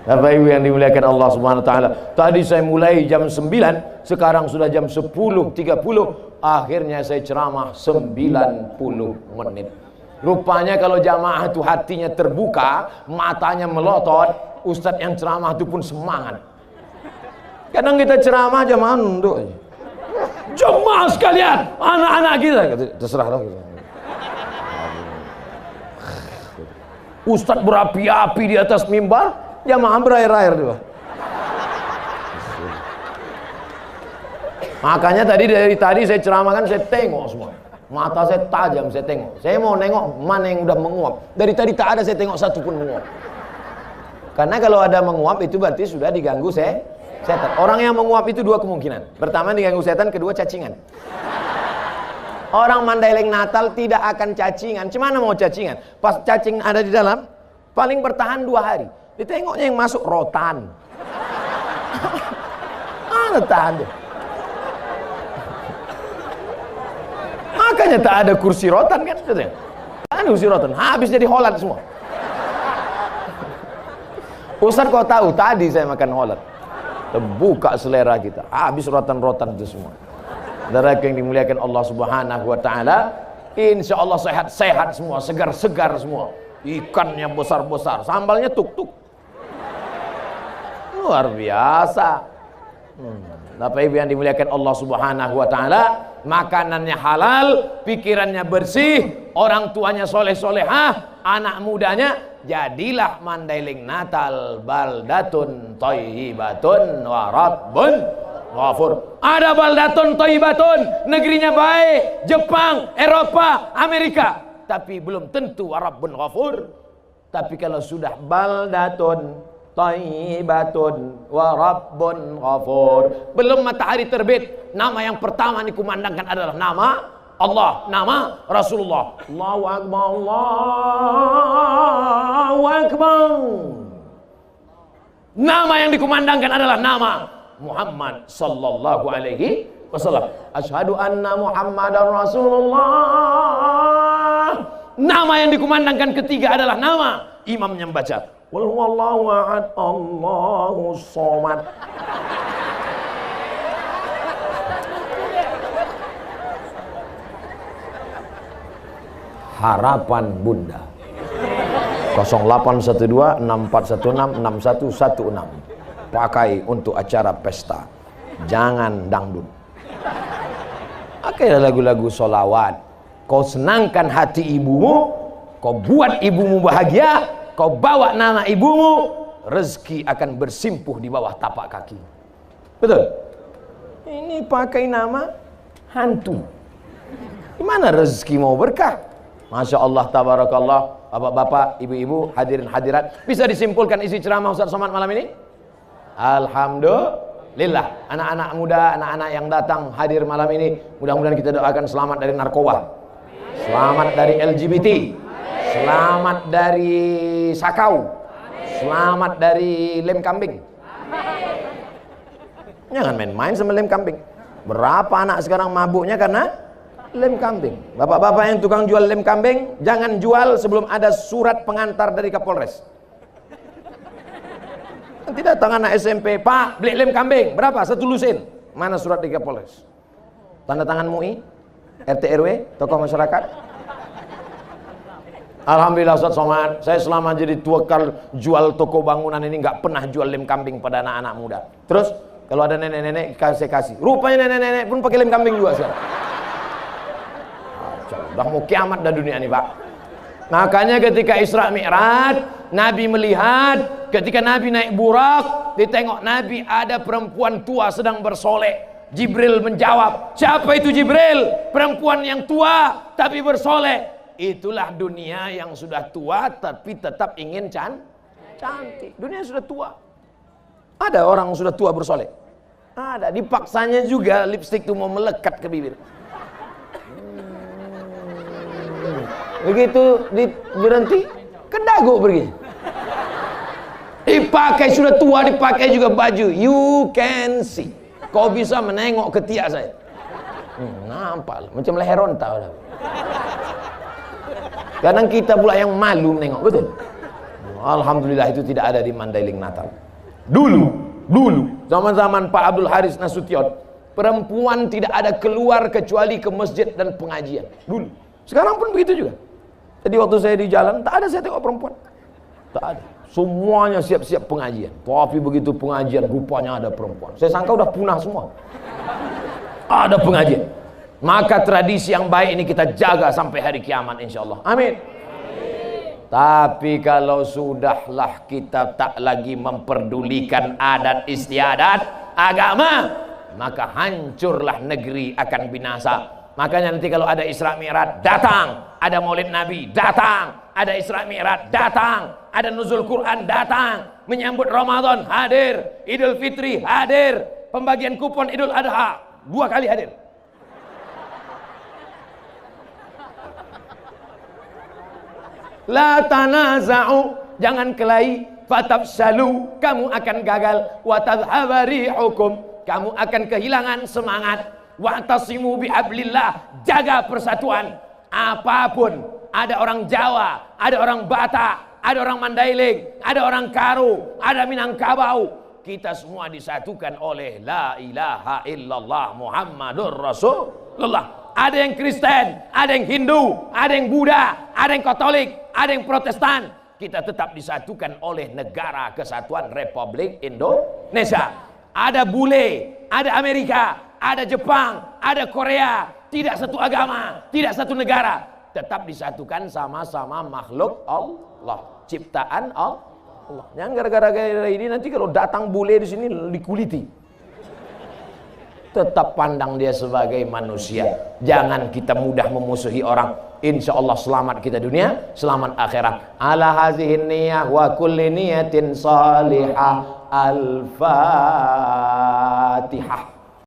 Bapak Ibu yang dimuliakan Allah Subhanahu wa taala. Tadi saya mulai jam 9, sekarang sudah jam 10.30. Akhirnya saya ceramah 90 menit. Rupanya kalau jamaah itu hatinya terbuka, matanya melotot, ustadz yang ceramah itu pun semangat. Kadang kita ceramah jamaah nunduk. Jemaah sekalian, anak-anak kita, terserah lah. Ustadz berapi-api di atas mimbar, jamaah berair-air juga. Makanya dari tadi saya ceramahkan, saya tengok semua. Mata saya tajam, saya tengok. Saya mau nengok mana yang udah menguap. Dari tadi tak ada saya tengok satu pun menguap. Karena kalau ada menguap itu berarti sudah diganggu setan. Orang yang menguap itu dua kemungkinan. Pertama diganggu setan, kedua cacingan. Orang Mandailing Natal tidak akan cacingan. Cemana mau cacingan? Pas cacing ada di dalam, paling bertahan 2 hari. Ditengoknya yang masuk rotan. Mana tahan tuh? Makanya tak ada kursi rotan kan? Tak ada kursi rotan. Habis jadi Holland semua. Ustaz kau tahu tadi saya makan Holland. Terbuka selera kita. Habis rotan-rotan itu semua. Saudara yang dimuliakan Allah Subhanahu wa taala, insya Allah sehat-sehat semua, segar-segar semua. Ikannya besar-besar, sambalnya tuk-tuk. Luar biasa. Bapak Ibu yang dimuliakan Allah Subhanahu wa taala, makanannya halal, pikirannya bersih, orang tuanya soleh-solehah, anak mudanya jadilah Mandailing Natal baldatun thayyibatun wa rabbun ghafur. Ada baldatun thayyibatun, negerinya baik, Jepang, Eropa, Amerika, tapi belum tentu wa rabbun ghafur. Tapi kalau sudah baldatun thayyibatun wa rabbun ghafur, belum matahari terbit, nama yang pertama dikumandangkan adalah nama Allah, nama Rasulullah. Allahu Akbar, Allahu Akbar. Nama yang dikumandangkan adalah nama Muhammad sallallahu alaihi wasallam. Asyhadu anna Muhammadar Rasulullah. Nama yang dikumandangkan ketiga adalah nama imam yang baca Qul huwallahu ahad, Allahus samad. Harapan Bunda 0812 6416 6116, pakai untuk acara pesta, jangan dangdut. Pakai lagu-lagu solawat. Kau senangkan hati ibumu, kau buat ibumu bahagia, kau bawa nama ibumu, rezeki akan bersimpuh di bawah tapak kaki. Betul? Ini pakai nama hantu, gimana rezeki mau berkah? Masya Allah, tabarakallah. Bapak-bapak, ibu-ibu, hadirin hadirat, bisa disimpulkan isi ceramah Ustaz Somad malam ini? Alhamdulillah. Anak-anak muda, anak-anak yang datang hadir malam ini, mudah-mudahan kita doakan selamat dari narkoba, selamat dari LGBT, selamat dari sakau, selamat dari lem kambing. Jangan main-main sama lem kambing. Berapa anak sekarang mabuknya karena lem kambing. Bapak-bapak yang tukang jual lem kambing, jangan jual sebelum ada surat pengantar dari Kapolres. Nanti datang anak SMP, Pak, beli lem kambing, berapa? 1 lusin. Mana surat dari Kapolres? Tanda tangan MUI, RT RW, tokoh masyarakat. Alhamdulillah Ustaz Somad, saya selama jadi tuakar jual toko bangunan ini nggak pernah jual lem kambing pada anak-anak muda. Terus kalau ada nenek-nenek kasih. Rupanya nenek-nenek pun pakai lem kambing juga sekarang. Udah mau kiamat dah dunia ini, Pak. Makanya ketika Isra Mi'raj, Nabi melihat ketika Nabi naik burak, ditengok Nabi ada perempuan tua sedang bersolek. Jibril menjawab, siapa itu Jibril? Perempuan yang tua tapi bersolek. Itulah dunia yang sudah tua tapi tetap ingin cantik. Dunia sudah tua. Ada orang sudah tua bersolek? Ada, dipaksanya juga lipstik itu mau melekat ke bibir. Begitu berhenti, ke dagu pergi. Dipakai sudah tua, dipakai juga baju. You can see. Kau bisa menengok ketiak saya. Nampak macam leher onta. Kadang kita pula yang malu menengok, betul? Alhamdulillah itu tidak ada di Mandailing Natal. Dulu zaman-zaman Pak Abdul Haris Nasution, perempuan tidak ada keluar kecuali ke masjid dan pengajian. Dulu. Sekarang pun begitu juga. Jadi waktu saya di jalan, tak ada saya tengok perempuan. Tak ada. Semuanya siap-siap pengajian. Tapi begitu pengajian, rupanya ada perempuan. Saya sangka udah punah semua. Ada pengajian. Maka tradisi yang baik ini kita jaga sampai hari kiamat insya Allah. Amin. Tapi kalau sudahlah kita tak lagi memperdulikan adat istiadat agama, maka hancurlah negeri akan binasa. Makanya nanti kalau ada Isra Mi'raj datang, ada Maulid Nabi datang, ada Isra Mi'raj datang, ada Nuzul Quran datang, menyambut Ramadan hadir, Idul Fitri hadir, pembagian kupon Idul Adha 2 kali hadir. La tanaza'u, jangan kelahi, fatafshalu, kamu akan gagal, wa tadhhaba rihukum, kamu akan kehilangan semangat. Wa'tasimu bihablillah, jaga persatuan. Apapun, ada orang Jawa, ada orang Batak, ada orang Mandailing, ada orang Karo, ada Minangkabau, kita semua disatukan oleh la ilaha illallah Muhammadur Rasulullah. Ada yang Kristen, ada yang Hindu, ada yang Buddha, ada yang Katolik, ada yang Protestan, kita tetap disatukan oleh Negara Kesatuan Republik Indonesia. Ada bule, ada Amerika, ada Jepang, ada Korea, tidak satu agama, tidak satu negara, tetap disatukan sama-sama makhluk Allah. ciptaan Allah. Jangan gara-gara ini nanti kalau datang bule di sini dikuliti. Tetap pandang dia sebagai manusia. Jangan kita mudah memusuhi orang. Insya Allah selamat kita dunia, selamat akhirat. Ala hazihin niyah wa kulli niyatin salihah. Al-Fatihah.